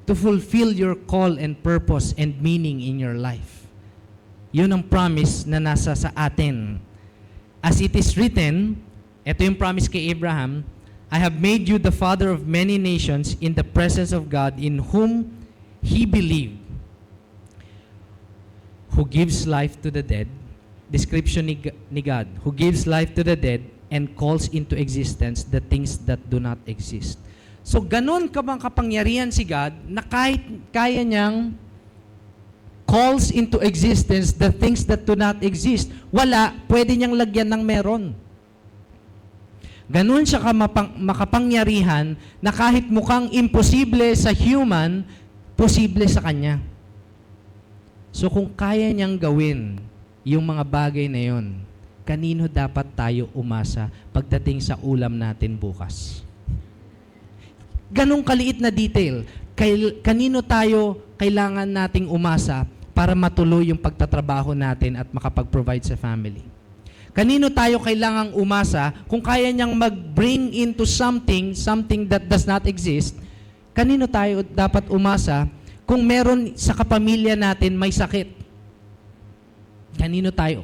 to fulfill your call and purpose and meaning in your life. Yun ang promise na nasa sa atin. As it is written, ito yung promise kay Abraham, I have made you the father of many nations in the presence of God in whom he believed, who gives life to the dead, description ni God, who gives life to the dead and calls into existence the things that do not exist. So, ganun ka bang kapangyarihan si God na kahit kaya niyang calls into existence the things that do not exist, wala, pwede niyang lagyan ng meron. Ganun siya makapangyarihan na kahit mukhang imposible sa human, posible sa Kanya. So, kung kaya niyang gawin yung mga bagay na yon, kanino dapat tayo umasa pagdating sa ulam natin bukas? Ganong kaliit na detail. Kanino tayo kailangan nating umasa para matuloy yung pagtatrabaho natin at makapag-provide sa family? Kanino tayo kailangang umasa kung kaya niyang mag-bring into something that does not exist? Kanino tayo dapat umasa kung meron sa kapamilya natin may sakit? Kanino tayo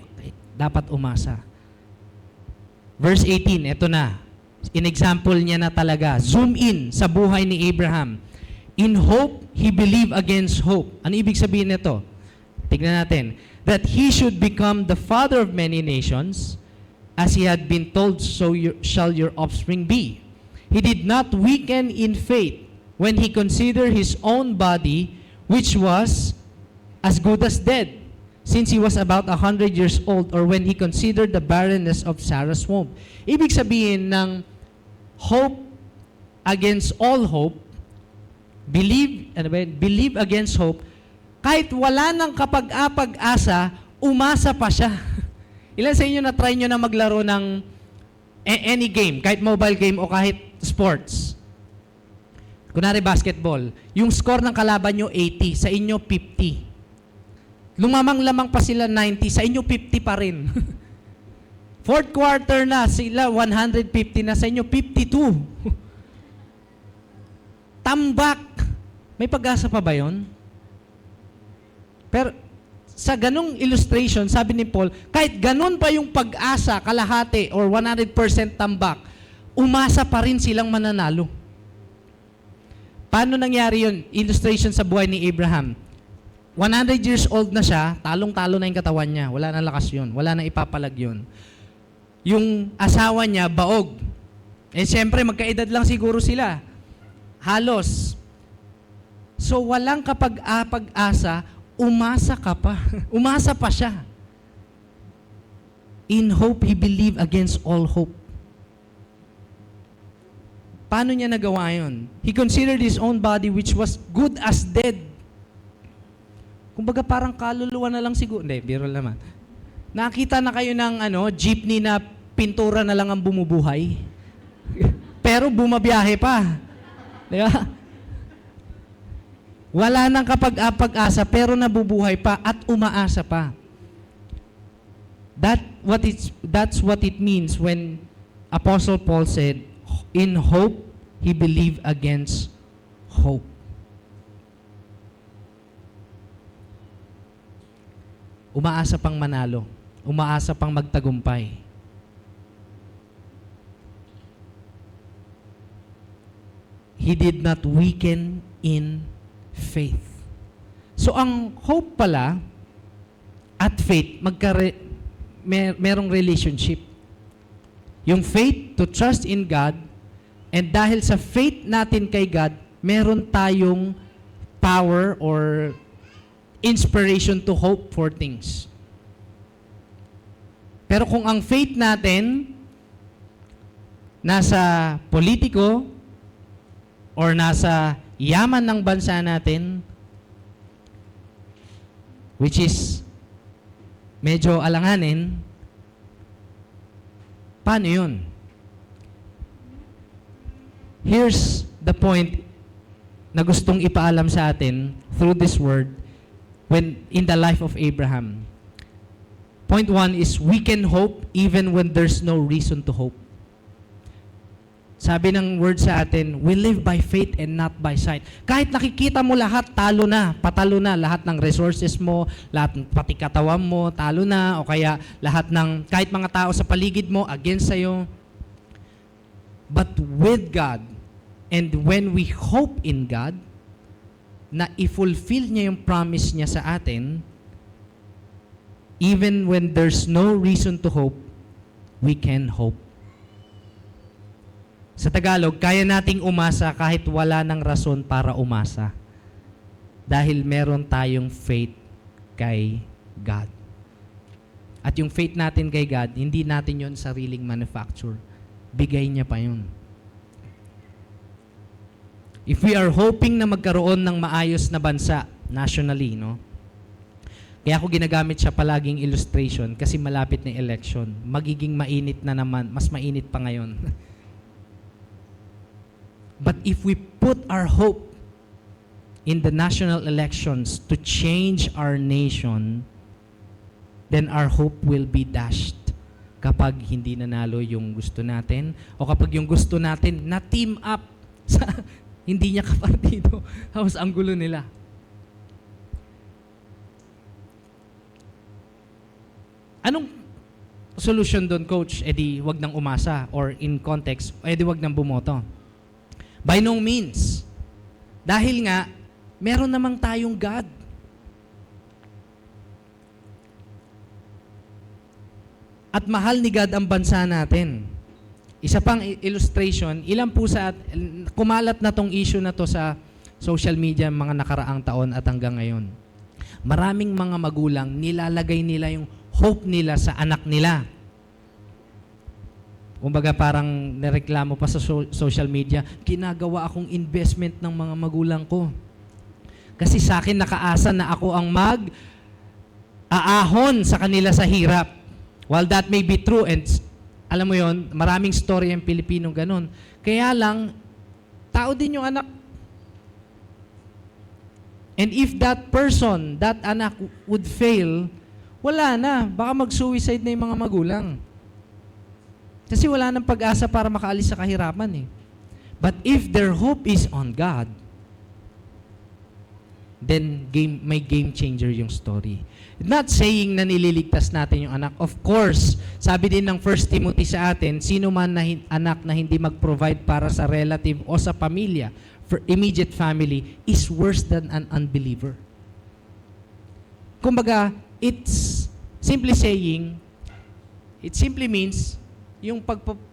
dapat umasa? Verse 18, eto na. In-example niya na talaga. Zoom in sa buhay ni Abraham. In hope, he believed against hope. Ano ibig sabihin nito? Tignan natin. That he should become the father of many nations, as he had been told, so shall your offspring be. He did not weaken in faith when he considered his own body, which was as good as dead, since he was about 100 years old, or when he considered the barrenness of Sarah's womb. Ibig sabihin ng hope against all hope, believe against hope, kahit wala nang kapag-apag-asa, umasa pa siya. Ilan sa inyo na try nyo na maglaro ng any game, kahit mobile game o kahit sports? Kunwari basketball, yung score ng kalaban nyo 80, sa inyo 50. Lumamang-lamang pa sila 90, sa inyo 50 pa rin. Fourth quarter na, sila 150 na, sa inyo 52. Tambak. May pag-asa pa ba yun? Pero sa ganung illustration, sabi ni Paul, kahit ganun pa yung pag-asa, kalahati or 100% tambak, umasa pa rin silang mananalo. Paano nangyari yun? Illustration sa buhay ni Abraham. 100 years old na siya, talong-talo na yung katawan niya. Wala na lakas yun. Wala na ipapalag yun. Yung asawa niya, baog. Eh, siyempre, magkaedad lang siguro sila. Halos. So, walang kapag-asa, umasa ka pa. Umasa pa siya. In hope, he believed against all hope. Paano niya nagawa yun? He considered his own body which was good as dead. Kumbaga parang kaluluwa na lang siguro. Hindi, biro naman. Nakita na kayo ng jeepney na pintura na lang ang bumubuhay. Pero bumabiyahe pa. Di ba? Wala nang pag-asa pero nabubuhay pa at umaasa pa. That's what it means when Apostle Paul said, in hope, he believed against hope. Umaasa pang manalo. Umaasa pang magtagumpay. He did not weaken in faith. So ang hope pala at faith, merong relationship. Yung faith to trust in God, and dahil sa faith natin kay God, meron tayong power or inspiration to hope for things. Pero kung ang faith natin nasa politiko or nasa yaman ng bansa natin, which is medyo alanganin, paano yun? Here's the point na gustong ipaalam sa atin through this word when in the life of Abraham. Point 1 is we can hope even when there's no reason to hope. Sabi ng word sa atin, we live by faith and not by sight. Kahit nakikita mo lahat, talo na, patalo na. Lahat ng resources mo, lahat pati katawan mo, talo na. O kaya lahat ng, kahit mga tao sa paligid mo, against sa'yo. But with God, and when we hope in God, na i-fulfill niya yung promise niya sa atin, even when there's no reason to hope, we can hope. Sa Tagalog, kaya nating umasa kahit wala ng rason para umasa. Dahil meron tayong faith kay God. At yung faith natin kay God, hindi natin yon sariling manufacture. Bigay niya pa yun. If we are hoping na magkaroon ng maayos na bansa, nationally, no? Kaya ako ginagamit siya palaging illustration kasi malapit na election. Magiging mainit na naman, mas mainit pa ngayon. But if we put our hope in the national elections to change our nation, then our hope will be dashed kapag hindi nanalo yung gusto natin o kapag yung gusto natin na team up sa hindi niya kapartido. Tapos ang gulo nila. Anong solution doon, Coach? E di wag nang umasa or in context, e di wag nang bumoto. By no means. Dahil nga, meron namang tayong God. At mahal ni God ang bansa natin. Isa pang illustration, ilan po kumalat na tong issue na to sa social media mga nakaraang taon at hanggang ngayon. Maraming mga magulang, nilalagay nila yung hope nila sa anak nila. Kumbaga parang nireklamo pa sa social media, ginagawa akong investment ng mga magulang ko. Kasi sa akin nakaasa na ako ang mag-aahon sa kanila sa hirap. While that may be true, and alam mo yon, maraming story ang Pilipino ganun. Kaya lang, tao din yung anak. And if that person, that anak would fail, wala na. Baka mag-suicide na yung mga magulang. Kasi wala nang pag-asa para makaalis sa kahirapan eh. But if their hope is on God, then may game changer yung story. Not saying na nililigtas natin yung anak. Of course, sabi din ng 1 Timothy sa atin, sino man na anak na hindi mag-provide para sa relative o sa pamilya, for immediate family, is worse than an unbeliever. Kumbaga, it's simply saying, it simply means, yung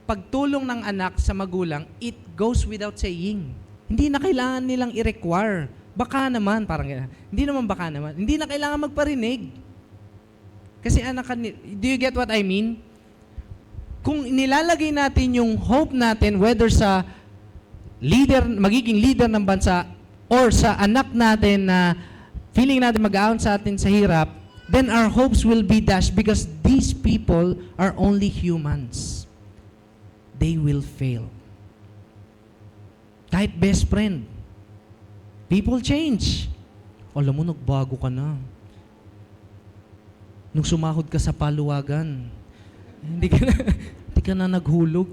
pagtulong ng anak sa magulang, it goes without saying. Hindi na kailangan nilang i-require Baka naman, parang ganyan. Hindi naman baka naman. Hindi na kailangan magparinig. Kasi do you get what I mean? Kung nilalagay natin yung hope natin, whether sa leader, magiging leader ng bansa, or sa anak natin na feeling natin mag-aon sa atin sa hirap, then our hopes will be dashed because these people are only humans. They will fail. Kahit best friend. People change. Alam mo, nagbago ka na. Nung sumahod ka sa paluwagan, hindi ka na naghulog.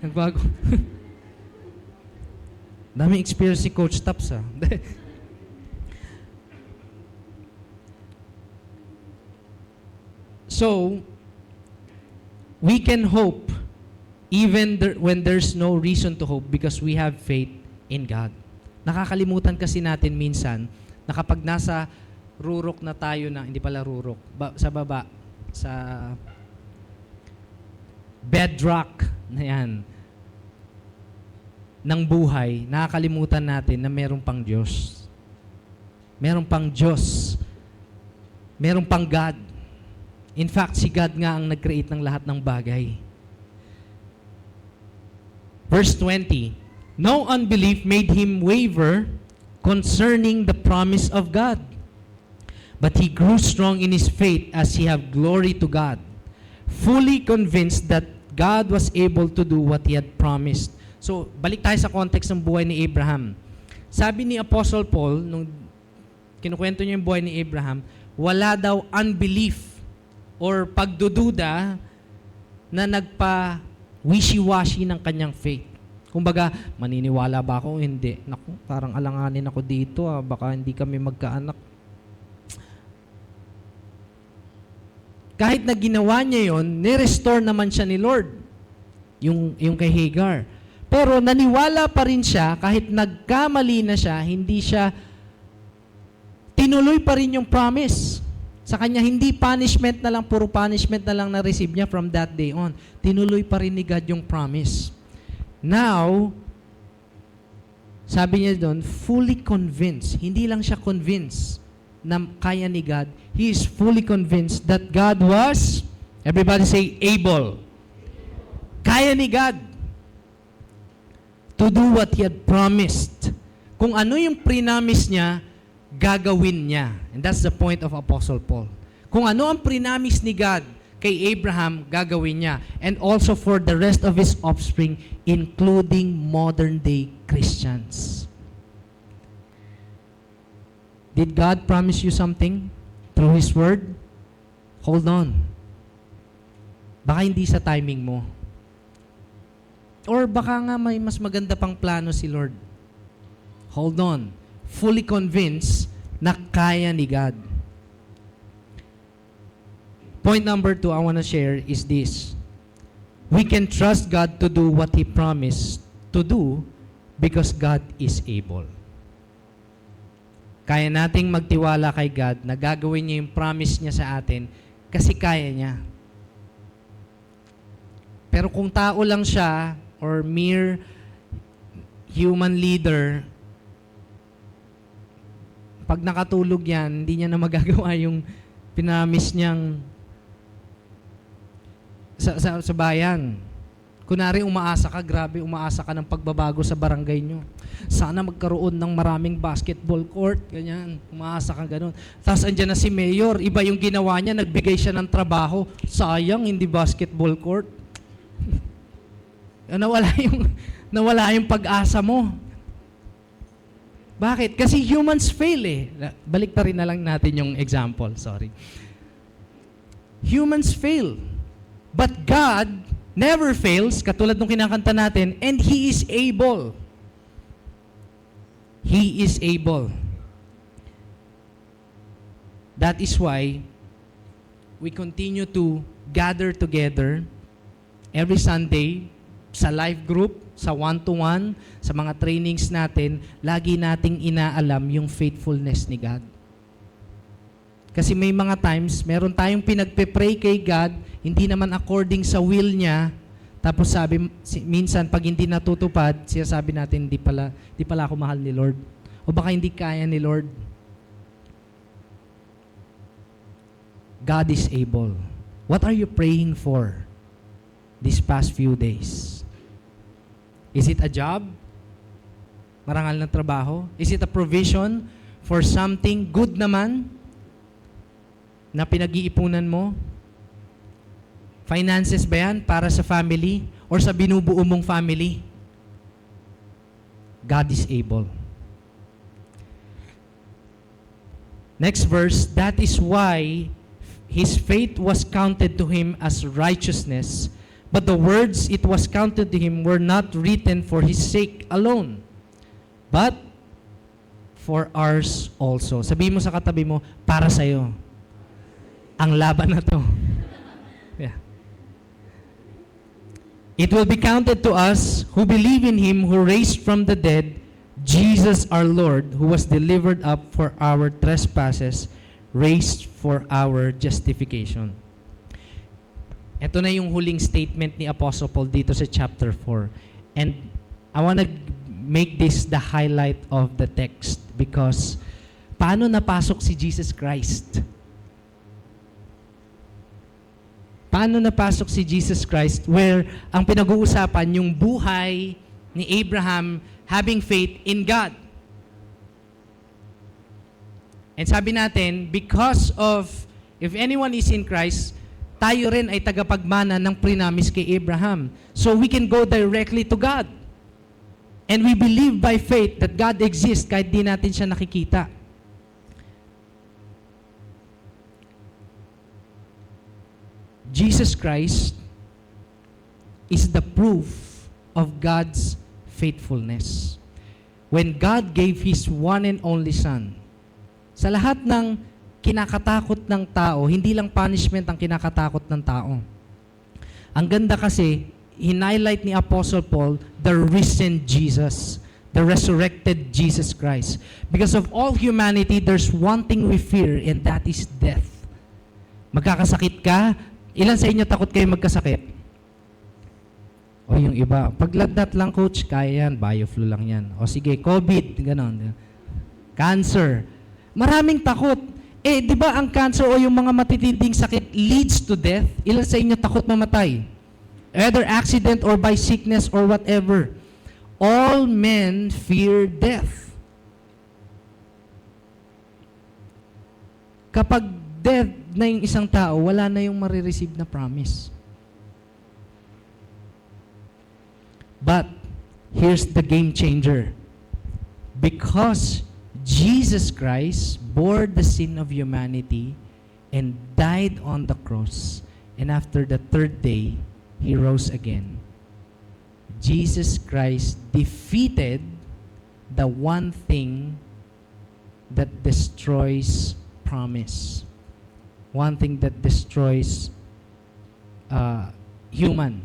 Nagbago. Daming experience si Coach Taps, ha? So, we can hope even when there's no reason to hope because we have faith in God. Nakakalimutan kasi natin minsan na kapag nasa rurok na tayo na, hindi pala rurok, sa baba, sa bedrock na yan, ng buhay, nakakalimutan natin na meron pang Diyos. Meron pang Diyos. Meron pang God. In fact, si God nga ang nag-create ng lahat ng bagay. Verse 20, no unbelief made him waver concerning the promise of God. But he grew strong in his faith as he had glory to God, fully convinced that God was able to do what he had promised. So, balik tayo sa context ng buhay ni Abraham. Sabi ni Apostle Paul, nung kinukwento niya yung buhay ni Abraham, wala daw unbelief or pagdududa na nagpa-wishy-washy ng kanyang faith. Kumbaga, maniniwala ba ako o hindi? Naku, parang alanganin ako dito, baka hindi kami magkaanak. Kahit na ginawa niya yon, ni-restore naman siya ni Lord, yung kay Hagar. Pero naniwala pa rin siya, kahit nagkamali na siya, hindi siya, tinuloy pa rin yung promise. Sa kanya, hindi punishment na lang, puro punishment na lang na-receive niya from that day on. Tinuloy pa rin ni God yung promise. Now, sabi niya doon, fully convinced. Hindi lang siya convinced na kaya ni God. He is fully convinced that God was, everybody say, able. Kaya ni God to do what He had promised. Kung ano yung prinamis niya, gagawin niya. And that's the point of Apostle Paul. Kung ano ang prinamis ni God kay Abraham, gagawin niya. And also for the rest of his offspring, including modern-day Christians. Did God promise you something through His Word? Hold on. Baka hindi sa timing mo. Or baka nga may mas maganda pang plano si Lord. Hold on. Fully convinced na kaya ni God. Point number 2 I want to share is this. We can trust God to do what He promised to do because God is able. Kaya nating magtiwala kay God na gagawin niya yung promise niya sa atin kasi kaya niya. Pero kung tao lang siya or mere human leader, pag nakatulog yan, hindi niya na magagawa yung pinamis niyang sa bayan. Kunwari umaasa ka, grabe umaasa ka ng pagbabago sa barangay nyo. Sana magkaroon ng maraming basketball court, ganyan. Umaasa ka ganun. Tapos andyan na si Mayor, iba yung ginawa niya, nagbigay siya ng trabaho. Sayang, hindi basketball court. nawala yung pag-asa mo. Bakit? Kasi humans fail eh. Balik pa rin na lang natin yung example, sorry. Humans fail. But God never fails, katulad nung kinakanta natin, and He is able. He is able. That is why we continue to gather together every Sunday sa life group, sa one-to-one, sa mga trainings natin, lagi nating inaalam yung faithfulness ni God. Kasi may mga times, meron tayong pinagpe-pray kay God, hindi naman according sa will niya, tapos minsan pag hindi natutupad, siya sabi natin, di pala ako mahal ni Lord. O baka hindi kaya ni Lord? God is able. What are you praying for these past few days? Is it a job? Marangal na trabaho? Is it a provision for something good naman na pinag-iipunan mo? Finances ba yan para sa family or sa binubuo mong family? God is able. Next verse, that is why his faith was counted to him as righteousness, but the words it was counted to him were not written for his sake alone, but for ours also. Sabihin mo sa katabi mo, para sa'yo. Ang laban na to. Yeah. It will be counted to us who believe in him who raised from the dead Jesus our Lord, who was delivered up for our trespasses, raised for our justification. Ito na yung huling statement ni Apostle Paul dito sa chapter 4. And I want to make this the highlight of the text because paano napasok si Jesus Christ? Paano napasok si Jesus Christ where ang pinag-uusapan yung buhay ni Abraham having faith in God? And sabi natin, because of, if anyone is in Christ, tayo rin ay tagapagmana ng prinamis kay Abraham. So we can go directly to God. And we believe by faith that God exists kahit di natin siya nakikita. Jesus Christ is the proof of God's faithfulness. When God gave His one and only Son, sa lahat ng kinakatakot ng tao, hindi lang punishment ang kinakatakot ng tao. Ang ganda kasi, hinighlight ni Apostle Paul, the risen Jesus, the resurrected Jesus Christ. Because of all humanity, there's one thing we fear, and that is death. Magkakasakit ka, ilan sa inyo takot kayo magkasakit? O yung iba, paglagnat lang coach, kaya yan, bioflu lang yan. O sige, COVID, gano'n. Cancer. Maraming takot. Eh, di ba ang cancer o yung mga matitinding sakit leads to death? Ilan sa inyo takot mamatay? Either accident or by sickness or whatever. All men fear death. Kapag death na yung isang tao, wala na yung marireceive na promise. But, here's the game changer. Because Jesus Christ bore the sin of humanity and died on the cross, and after the third day, He rose again. Jesus Christ defeated the one thing that destroys promise. One thing that destroys human,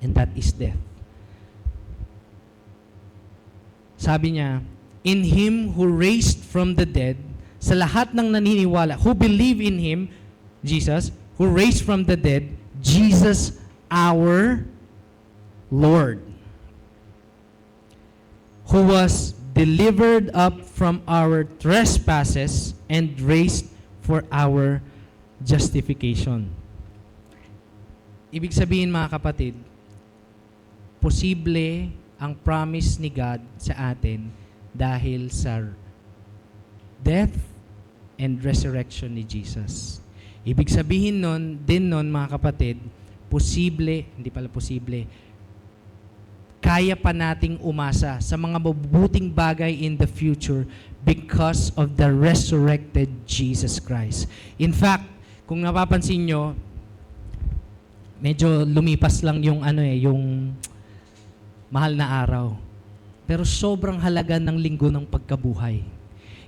and that is death. Sabi niya, in Him who raised from the dead, sa lahat ng naniniwala, who believe in Him, Jesus, who raised from the dead, Jesus our Lord, who was delivered up from our trespasses and raised for our justification. Ibig sabihin mga kapatid, posible ang promise ni God sa atin dahil sa death and resurrection ni Jesus. Ibig sabihin nun mga kapatid, posible, hindi pala posible, kaya pa nating umasa sa mga mabubuting bagay in the future because of the resurrected Jesus Christ. In fact, kung napapansin nyo, medyo lumipas lang yung yung mahal na araw. Pero sobrang halaga ng linggo ng pagkabuhay.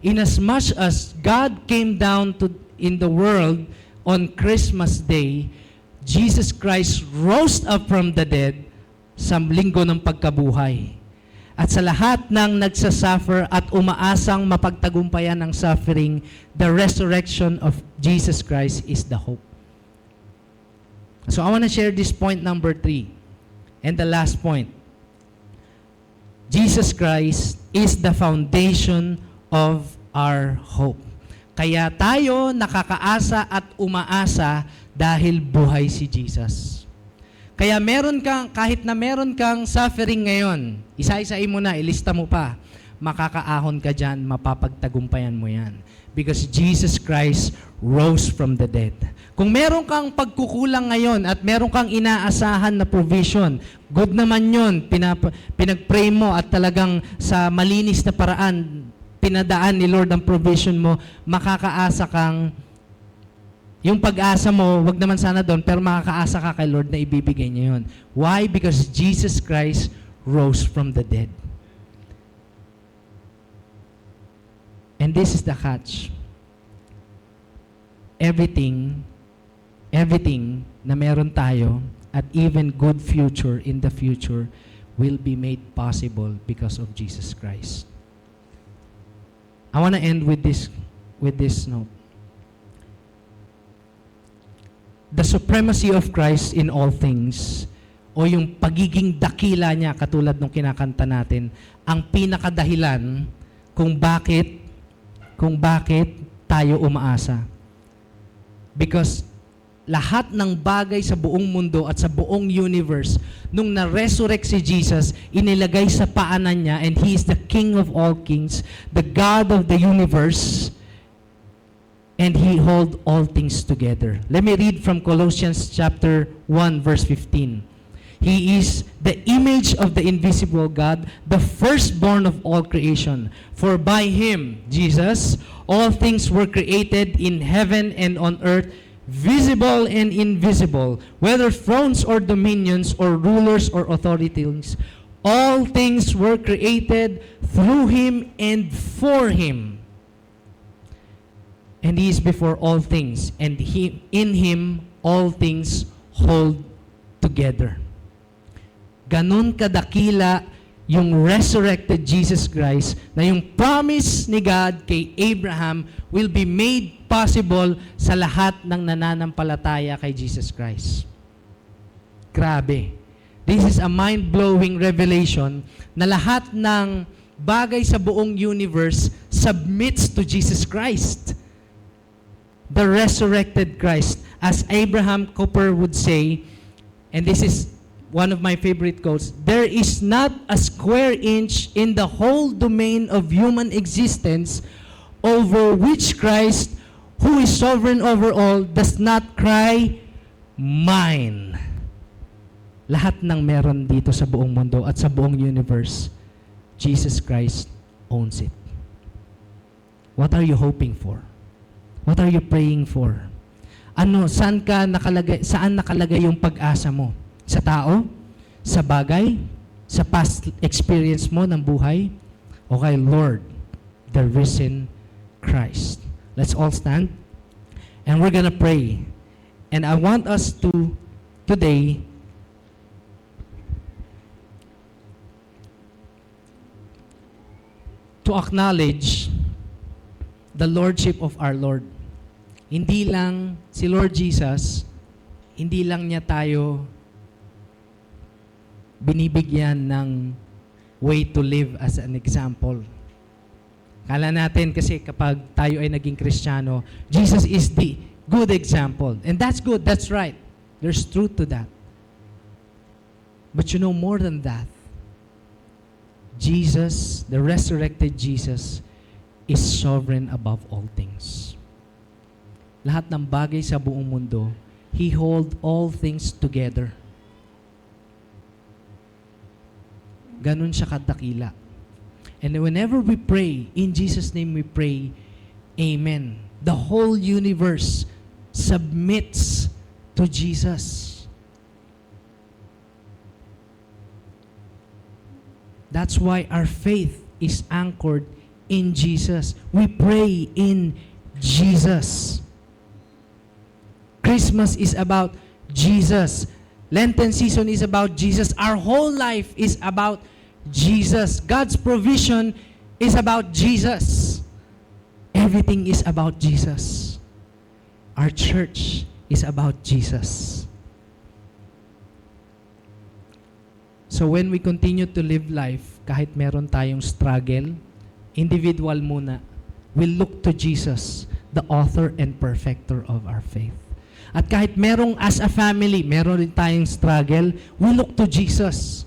Inasmuch as God came down in the world on Christmas Day, Jesus Christ rose up from the dead sa linggo ng pagkabuhay. At sa lahat ng nagsasuffer at umaasang mapagtagumpayan ng suffering, the resurrection of Jesus Christ is the hope. So I want to share this point number 3. And the last point. Jesus Christ is the foundation of our hope. Kaya tayo nakakaasa at umaasa dahil buhay si Jesus. Kaya kahit na meron kang suffering ngayon, isa-isain mo na, ilista mo pa, makakaahon ka dyan, mapapagtagumpayan mo yan. Because Jesus Christ rose from the dead. Kung meron kang pagkukulang ngayon at meron kang inaasahan na provision, good naman yun, pinag-pray mo at talagang sa malinis na paraan, pinadaan ni Lord ang provision mo, makakaasa kang, yung pag-asa mo, wag naman sana doon, pero makakaasa ka kay Lord na ibibigay niya yun. Why? Because Jesus Christ rose from the dead. And this is the catch. Everything na meron tayo at even good future in the future will be made possible because of Jesus Christ. I want to end with this note. The supremacy of Christ in all things, o yung pagiging dakila niya katulad nung kinakanta natin, ang pinakadahilan kung bakit tayo umaasa. Because lahat ng bagay sa buong mundo at sa buong universe, nung na-resurrect si Jesus, inilagay sa paanan niya, and He is the King of all kings, the God of the universe, and He hold all things together. Let me read from Colossians chapter 1, verse 15. He is the image of the invisible God, the firstborn of all creation. For by Him, Jesus, all things were created in heaven and on earth, visible and invisible, whether thrones or dominions or rulers or authorities. All things were created through Him and for Him. And He is before all things, and in Him all things hold together. Ganun kadakila yung resurrected Jesus Christ na yung promise ni God kay Abraham will be made possible sa lahat ng nananampalataya kay Jesus Christ. Grabe. This is a mind-blowing revelation na lahat ng bagay sa buong universe submits to Jesus Christ. The resurrected Christ. As Abraham Cooper would say, and this is one of my favorite quotes, there is not a square inch in the whole domain of human existence over which Christ, who is sovereign over all, does not cry, mine. Lahat ng meron dito sa buong mundo at sa buong universe, Jesus Christ owns it. What are you hoping for? What are you praying for? Saan nakalagay yung pag-asa mo? Sa tao? Sa bagay? Sa past experience mo ng buhay? O kay Lord, the risen Christ. Let's all stand. And we're gonna pray. And I want us to, today, to acknowledge the Lordship of our Lord. Hindi lang si Lord Jesus, hindi lang niya tayo binibigyan ng way to live as an example. Kala natin kasi kapag tayo ay naging Kristiyano, Jesus is the good example. And that's good, that's right. There's truth to that. But you know, more than that, Jesus, the resurrected Jesus, is sovereign above all things. Lahat ng bagay sa buong mundo, He holds all things together. Ganun siya kadakila. And whenever we pray, in Jesus' name we pray, Amen. The whole universe submits to Jesus. That's why our faith is anchored in Jesus. We pray in Jesus. Christmas is about Jesus. Lenten season is about Jesus. Our whole life is about Jesus. God's provision is about Jesus. Everything is about Jesus. Our church is about Jesus. So when we continue to live life, kahit meron tayong struggle, individual muna, we look to Jesus, the author and perfecter of our faith. At kahit merong as a family, meron rin tayong struggle, we look to Jesus.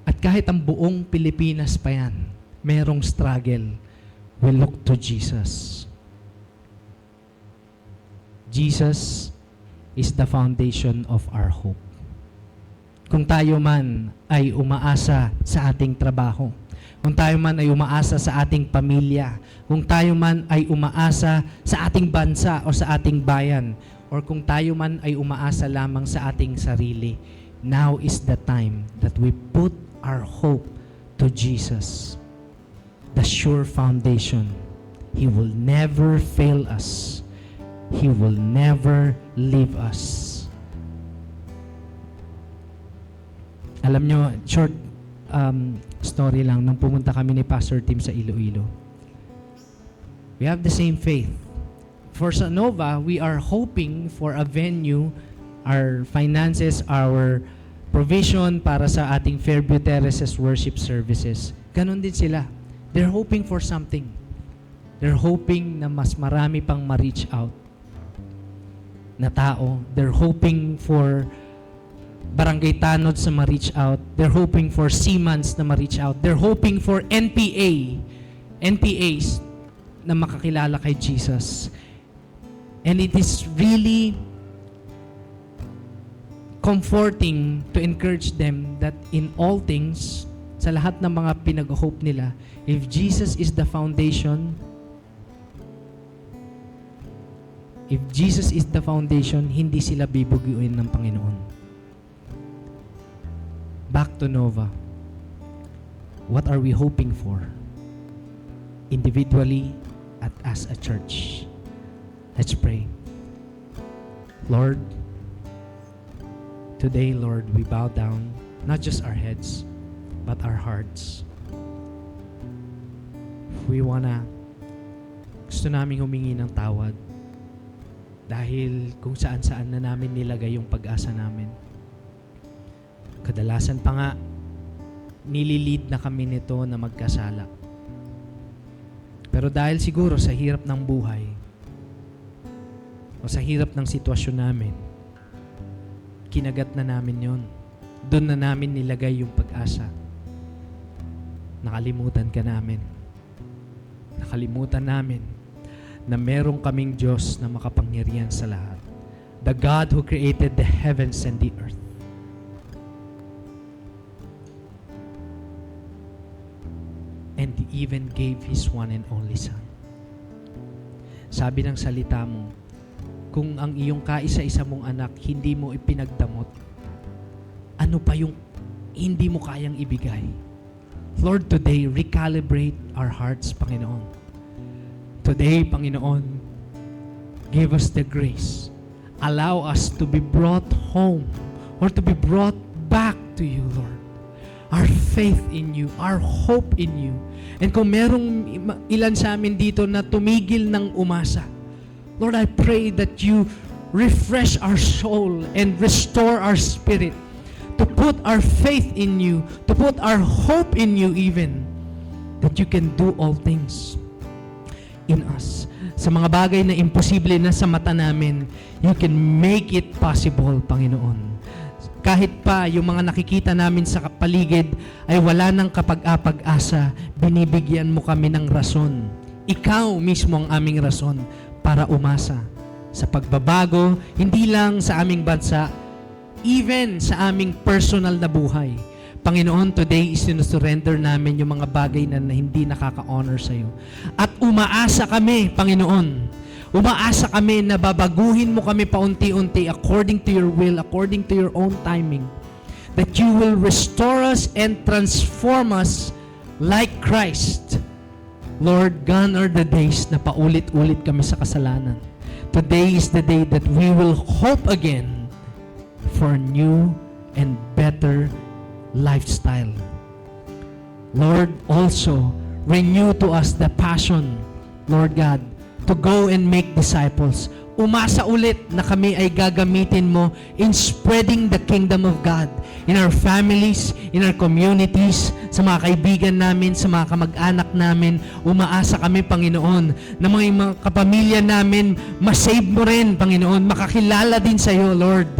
At kahit ang buong Pilipinas pa yan, merong struggle, we look to Jesus. Jesus is the foundation of our hope. Kung tayo man ay umaasa sa ating trabaho, kung tayo man ay umaasa sa ating pamilya, kung tayo man ay umaasa sa ating bansa o sa ating bayan, or kung tayo man ay umaasa lamang sa ating sarili, now is the time that we put our hope to Jesus, the sure foundation. He will never fail us. He will never leave us. Alam nyo, short story lang, nung pumunta kami ni Pastor Tim sa Iloilo. We have the same faith. For Sanova, we are hoping for a venue, our finances, our provision para sa ating Fairview Terraces worship services. Ganon din sila. They're hoping for something. They're hoping na mas marami pang ma-reach out na tao. They're hoping for barangay tanods na ma-reach out. They're hoping for Seamans na ma-reach out. They're hoping for NPAs na makakilala kay Jesus. And it is really comforting to encourage them that in all things, sa lahat ng mga pinag-hope nila, if Jesus is the foundation, hindi sila bibuguin ng Panginoon. Back to Nova. What are we hoping for? Individually at as a church. Let's pray. Lord, today, Lord, we bow down, not just our heads, but our hearts. Gusto namin humingi ng tawad dahil kung saan-saan na namin nilagay yung pag-asa namin. Kadalasan pa nga, nililid na kami nito na magkasala. Pero dahil siguro sa hirap ng buhay, o sa hirap ng sitwasyon namin, kinagat na namin yon. Doon na namin nilagay yung pag-asa. Nakalimutan ka namin. Nakalimutan namin na merong kaming Diyos na makapangyarihan sa lahat. The God who created the heavens and the earth. And even gave His one and only Son. Sabi ng salita mo, kung ang iyong kaisa-isa mong anak hindi mo ipinagdamot, ano pa yung hindi mo kayang ibigay? Lord, today, recalibrate our hearts, Panginoon. Today, Panginoon, give us the grace. Allow us to be brought home or to be brought back to you, Lord. Our faith in you, our hope in you. And kung merong ilan sa amin dito na tumigil ng umasa, Lord, I pray that you refresh our soul and restore our spirit to put our faith in you, to put our hope in you even, that you can do all things in us. Sa mga bagay na imposible na sa mata namin, you can make it possible, Panginoon. Kahit pa yung mga nakikita namin sa paligid ay wala ng kapag-apag-asa, binibigyan mo kami ng rason. Ikaw mismo ang aming rason para umasa sa pagbabago, hindi lang sa aming bansa, even sa aming personal na buhay. Panginoon, today isinusurrender namin yung mga bagay na hindi nakaka-honor sa iyo. At umaasa kami, Panginoon. Umaasa kami na babaguhin mo kami paunti-unti according to your will, according to your own timing. That you will restore us and transform us like Christ. Lord, gone are the days na paulit-ulit kami sa kasalanan. Today is the day that we will hope again for a new and better lifestyle. Lord, also renew to us the passion, Lord God, to go and make disciples. umasa ulit na kami ay gagamitin mo in spreading the kingdom of God in our families, in our communities, sa mga kaibigan namin, sa mga kamag-anak namin. Umaasa kami, Panginoon, na mga kapamilya namin, masave mo rin, Panginoon, makakilala din sa iyo, Lord.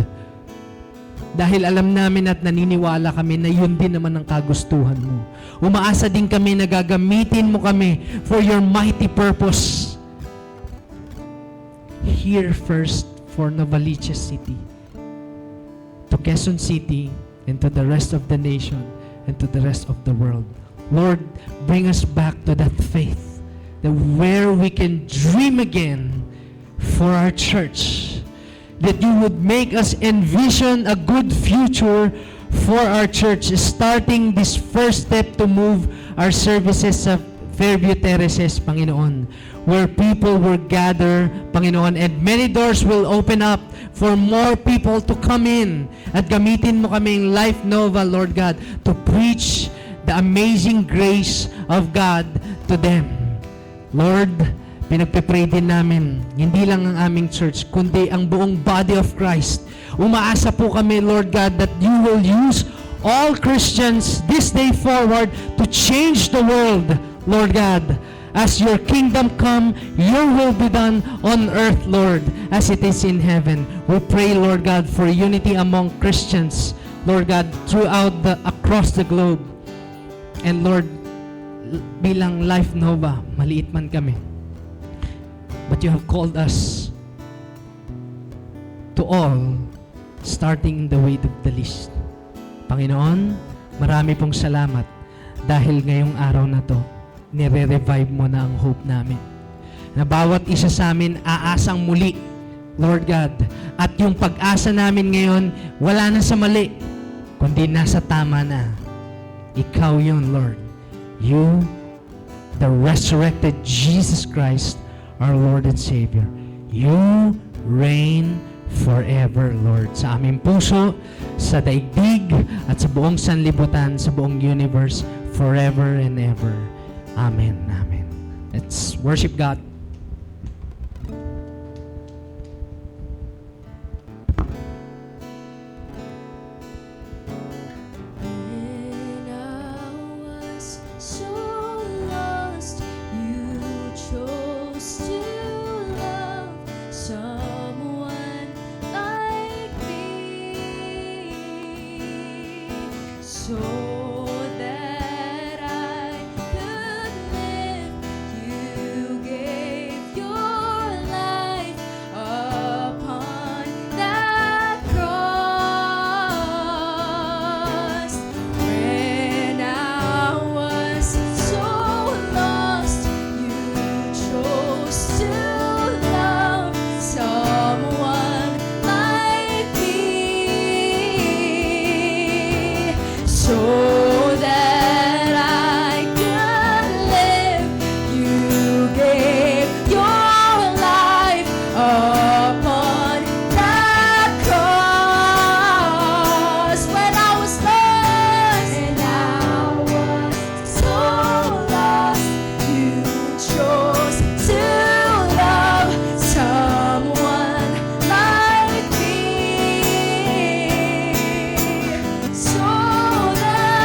Dahil alam namin at naniniwala kami na yun din naman ang kagustuhan mo. Umaasa din kami na gagamitin mo kami for your mighty purpose. Here first for Novaliches City, to Quezon City, and to the rest of the nation, and to the rest of the world. Lord, bring us back to that faith, that where we can dream again for our church, that you would make us envision a good future for our church, starting this first step to move our services sa Fairview Terraces, Panginoon, where people will gather, Panginoon, and many doors will open up for more people to come in at gamitin mo kaming Life Nova, Lord God, to preach the amazing grace of God to them. Lord, pinagpe-pray din namin, hindi lang ang aming church, kundi ang buong body of Christ. Umaasa po kami, Lord God, that you will use all Christians this day forward to change the world, Lord God. As your kingdom come, your will be done on earth, Lord, as it is in heaven. We pray, Lord God, for unity among Christians, Lord God, across the globe. And Lord, bilang Life Nova, maliit man kami, but you have called us to all, starting in the way of the least. Panginoon, marami pong salamat dahil ngayong araw na to, nire-revive mo na ang hope namin. Na bawat isa sa amin aasang muli, Lord God. At yung pag-asa namin ngayon, wala na sa mali, kundi nasa tama na. Ikaw yun, Lord. You, the resurrected Jesus Christ, our Lord and Savior. You reign forever, Lord. Sa aming puso, sa daigdig, at sa buong sanlibutan, sa buong universe, forever and ever. Amen. Amen. Let's worship God. When I was so lost, you chose to love someone like me. So that I could live, you gave your life upon that cross. When I was so lost, you chose to love someone like me. So that I could live, you gave your life upon that cross. When I was lost, and I was so lost, you chose to love someone like me. So that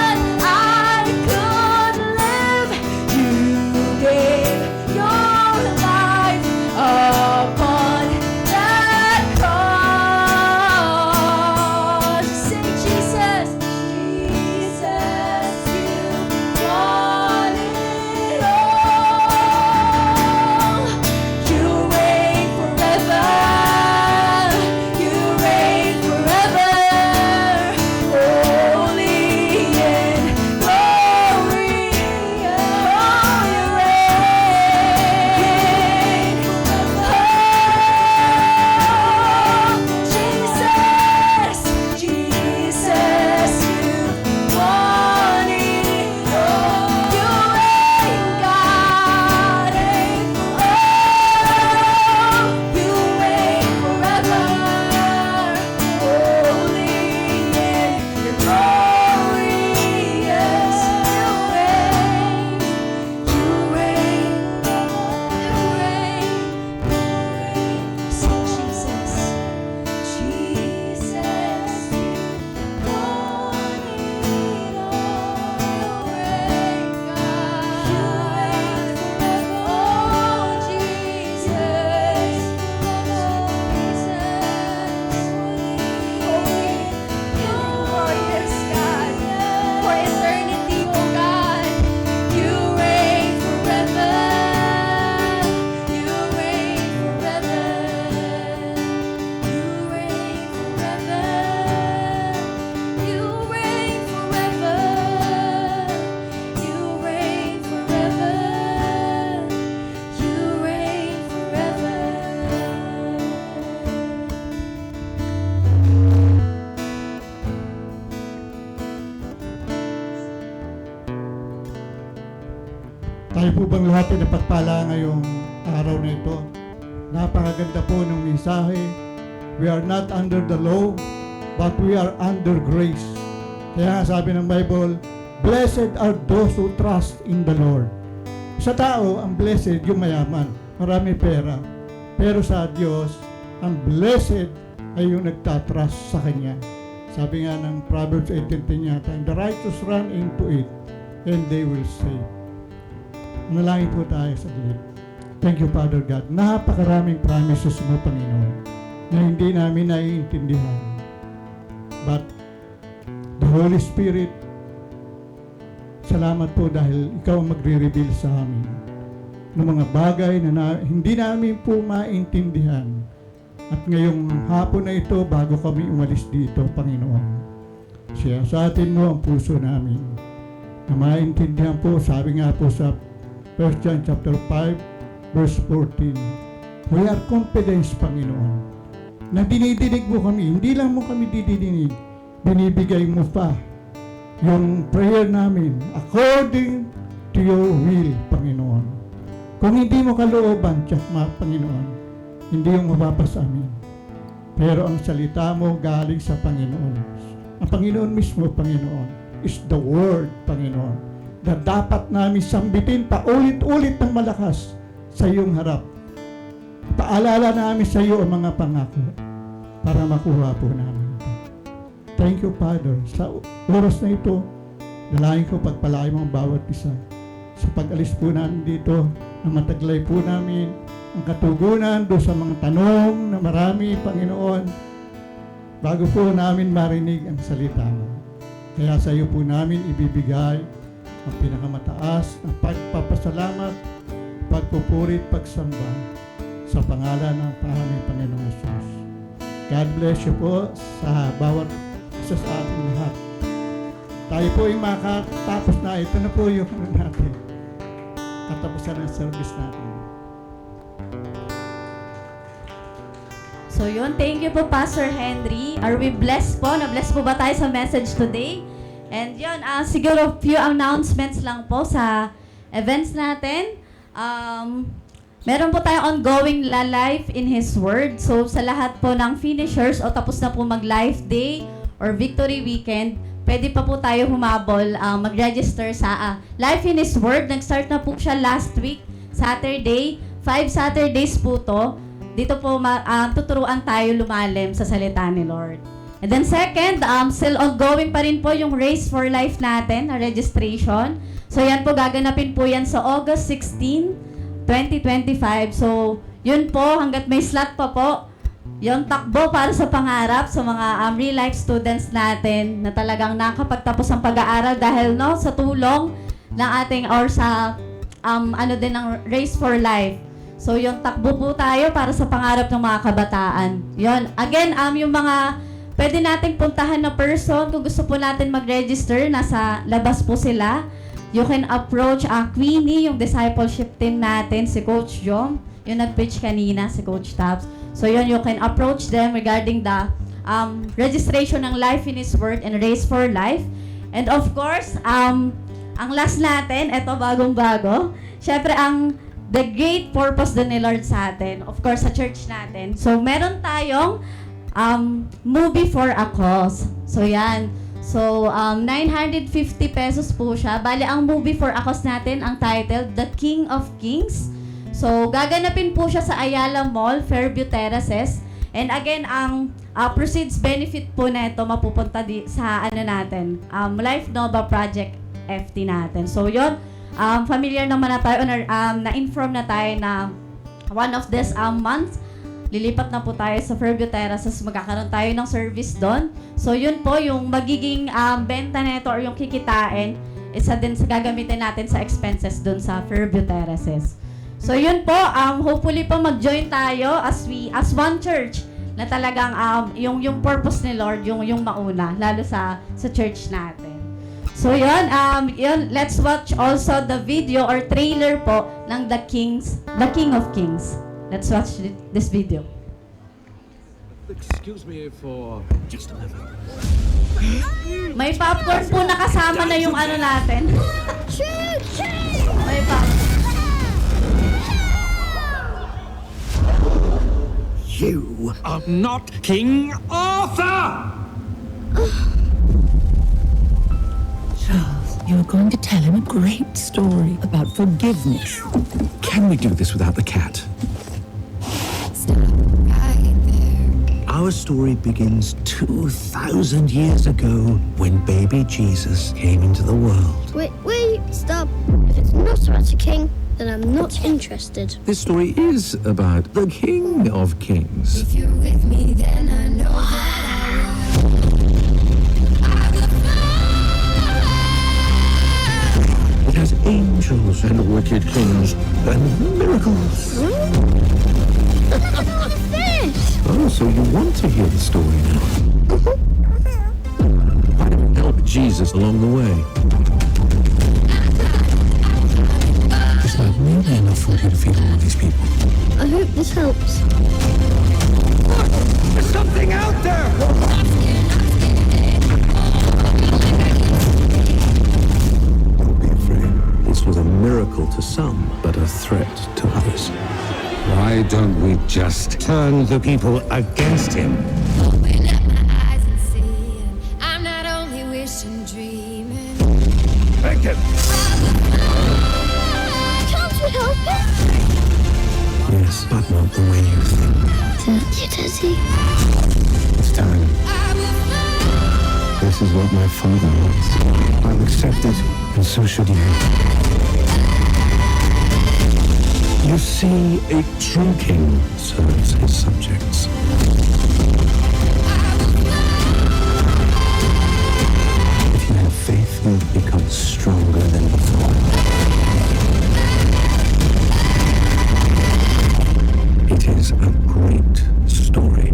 Tayo po bang lahat ay napagpala ngayong araw na ito? Napakaganda po ng mensahe. We are not under the law, but we are under grace. Kaya nga sabi ng Bible, blessed are those who trust in the Lord. Sa tao, ang blessed yung mayaman, marami pera. Pero sa Diyos, ang blessed ay yung nagtatrust sa Kanya. Sabi nga ng Proverbs 18:10 yata, the righteous run into it, and they will save. Manalangin po tayo sa Diyos. Thank you, Father God. Napakaraming promises mo, Panginoon, na hindi namin naiintindihan. But the Holy Spirit, salamat po dahil ikaw ang magre-reveal sa amin ng mga bagay na hindi namin po maintindihan. At ngayong hapon na ito, bago kami umalis dito, Panginoon, siya sa atin mo ang puso namin na maintindihan po, sabi nga po sa 1 John chapter 5, verse 14, we are confident, Panginoon, na dinidinig mo kami, hindi lang mo kami didinig, binibigay mo pa yung prayer namin according to your will, Panginoon. Kung hindi mo kalooban, Panginoon, hindi yung mapapasa amin. Pero ang salita mo galing sa Panginoon. Ang Panginoon mismo, Panginoon, is the Word, Panginoon, na dapat namin sambitin paulit-ulit ng malakas sa iyong harap. Paalala namin sa iyo ang mga pangako para makuha po namin ito. Thank you, Father. Sa oras na ito, dalangin ko pagpalain mo ang bawat isa. Sa pag-alis po namin dito, na mataglay po namin ang katugunan doon sa mga tanong na marami, Panginoon, bago po namin marinig ang salita mo. Kaya sa iyo po namin ibibigay ang pinakamataas na pagpapasalamat, pagpupurit, pagsamba sa pangalan ng aming Panginoong Jesus. God bless you po sa bawat isa sa ating lahat. Tayo po ay makatapos na. Ito na po yung natin. Katapusan ng service natin. So yun, thank you po Pastor Henry. Are we blessed po? Na-bless po ba tayo sa message today? And yun, siguro few announcements lang po sa events natin. Meron po tayong ongoing life in His Word. So sa lahat po ng finishers o tapos na po mag-life day or victory weekend, pwede pa po tayo humabol, mag-register sa Life in His Word. Nag-start na po siya last week, Saturday. 5 Saturdays po to. Dito po tuturuan tayo lumalim sa salita ni Lord. And then second, still ongoing pa rin po yung Race for Life natin, na registration. So yan po, gaganapin po yan sa August 16, 2025. So yun po, hanggat may slot pa po, yung takbo para sa pangarap sa mga real life students natin na talagang nakapagtapos ang pag-aaral dahil sa tulong ng ating or sa din ng Race for Life. So yung takbo po tayo para sa pangarap ng mga kabataan. Yun, again, yung mga pwede nating puntahan na person, kung gusto po natin mag-register, nasa labas po sila. You can approach Queenie, yung discipleship team natin, si Coach Jom, yung nag-preach kanina, si Coach Tabs. So yun, you can approach them regarding the registration ng Life in His Word and Race for Life. And of course, ang last natin, eto bagong-bago, syempre the great purpose din ni Lord sa atin, of course sa church natin. So meron tayong movie for a cause. So yan. So 950 pesos po siya. Bali ang movie for a cause natin, ang title, The King of Kings. So gaganapin po siya sa Ayala Mall, Fairview Terraces. And again, ang proceeds benefit po na ito mapupunta sa natin, Life Nova Project FT natin. So yon, familiar naman na tayo, na-inform na tayo na one of this months, lilipat na po tayo sa Fairview Terraces, magkakaroon tayo ng service doon. So yun po, yung magiging benta nito or yung kikitain, isa din sa gagamitin natin sa expenses doon sa Fairview Terraces. So yun po, hopefully po mag-join tayo as one church na talagang yung purpose ni Lord, yung mauna, lalo sa church natin. So yun, let's watch also the video or trailer po ng The King of Kings. Let's watch this video. Excuse me for just a moment. May popcorn po nakasama na yung natin. May popcorn. You are not King Arthur! Charles, you're going to tell him a great story about forgiveness. Can we do this without the cat? Stop right there. Our story begins 2,000 years ago when baby Jesus came into the world. Wait, stop. If it's not about a king, then I'm not interested. This story is about the King of Kings. If you're with me, then I know that It has angels and wicked kings and miracles. Fish! Oh, so you want to hear the story now? Why don't we help Jesus along the way? It's not nearly enough food here to feed all of these people. I hope this helps. There's something out there! Don't be afraid. This was a miracle to some, but a threat to others. Why don't we just turn the people against him? open up my eyes and see. And I'm not only wishing, dreaming. Make him! Can't we help him? Yes, but not the way you think. Thank you, Daddy. It's time. I will fly. This is what my father wants. I'll accept it, and so should you. You see, a true king serves his subjects. If you have faith, you'll become stronger than before. It is a great story.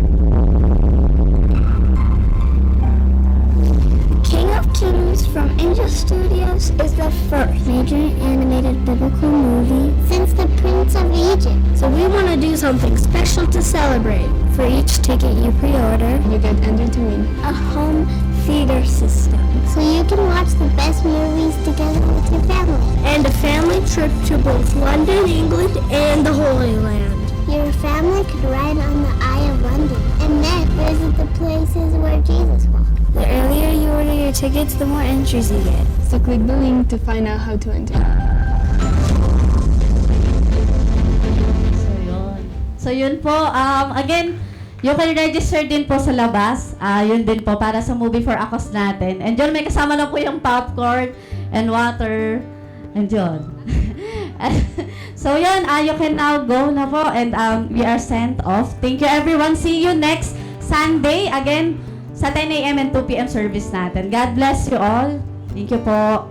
King of Kings from Angel Studios is the first major animated biblical movie since The Prince of Egypt. So we want to do something special to celebrate. For each ticket you pre-order, you get entered to win a home theater system. So you can watch the best movies together with your family. And a family trip to both London, England, and the Holy Land. Your family could ride on the Eye of London and then visit the places where Jesus walked. The earlier you order your tickets, the more entries you get. So click the link to find out how to enter. So yun po. Again, you can register din po sa labas. Yun din po para sa movie for Akos natin. And yun, may kasama na po yung popcorn and water. And yun. So yun, you can now go na po and we are sent off. Thank you everyone. See you next Sunday. Again, sa 10 a.m. and 2 p.m. service natin. God bless you all. Thank you po.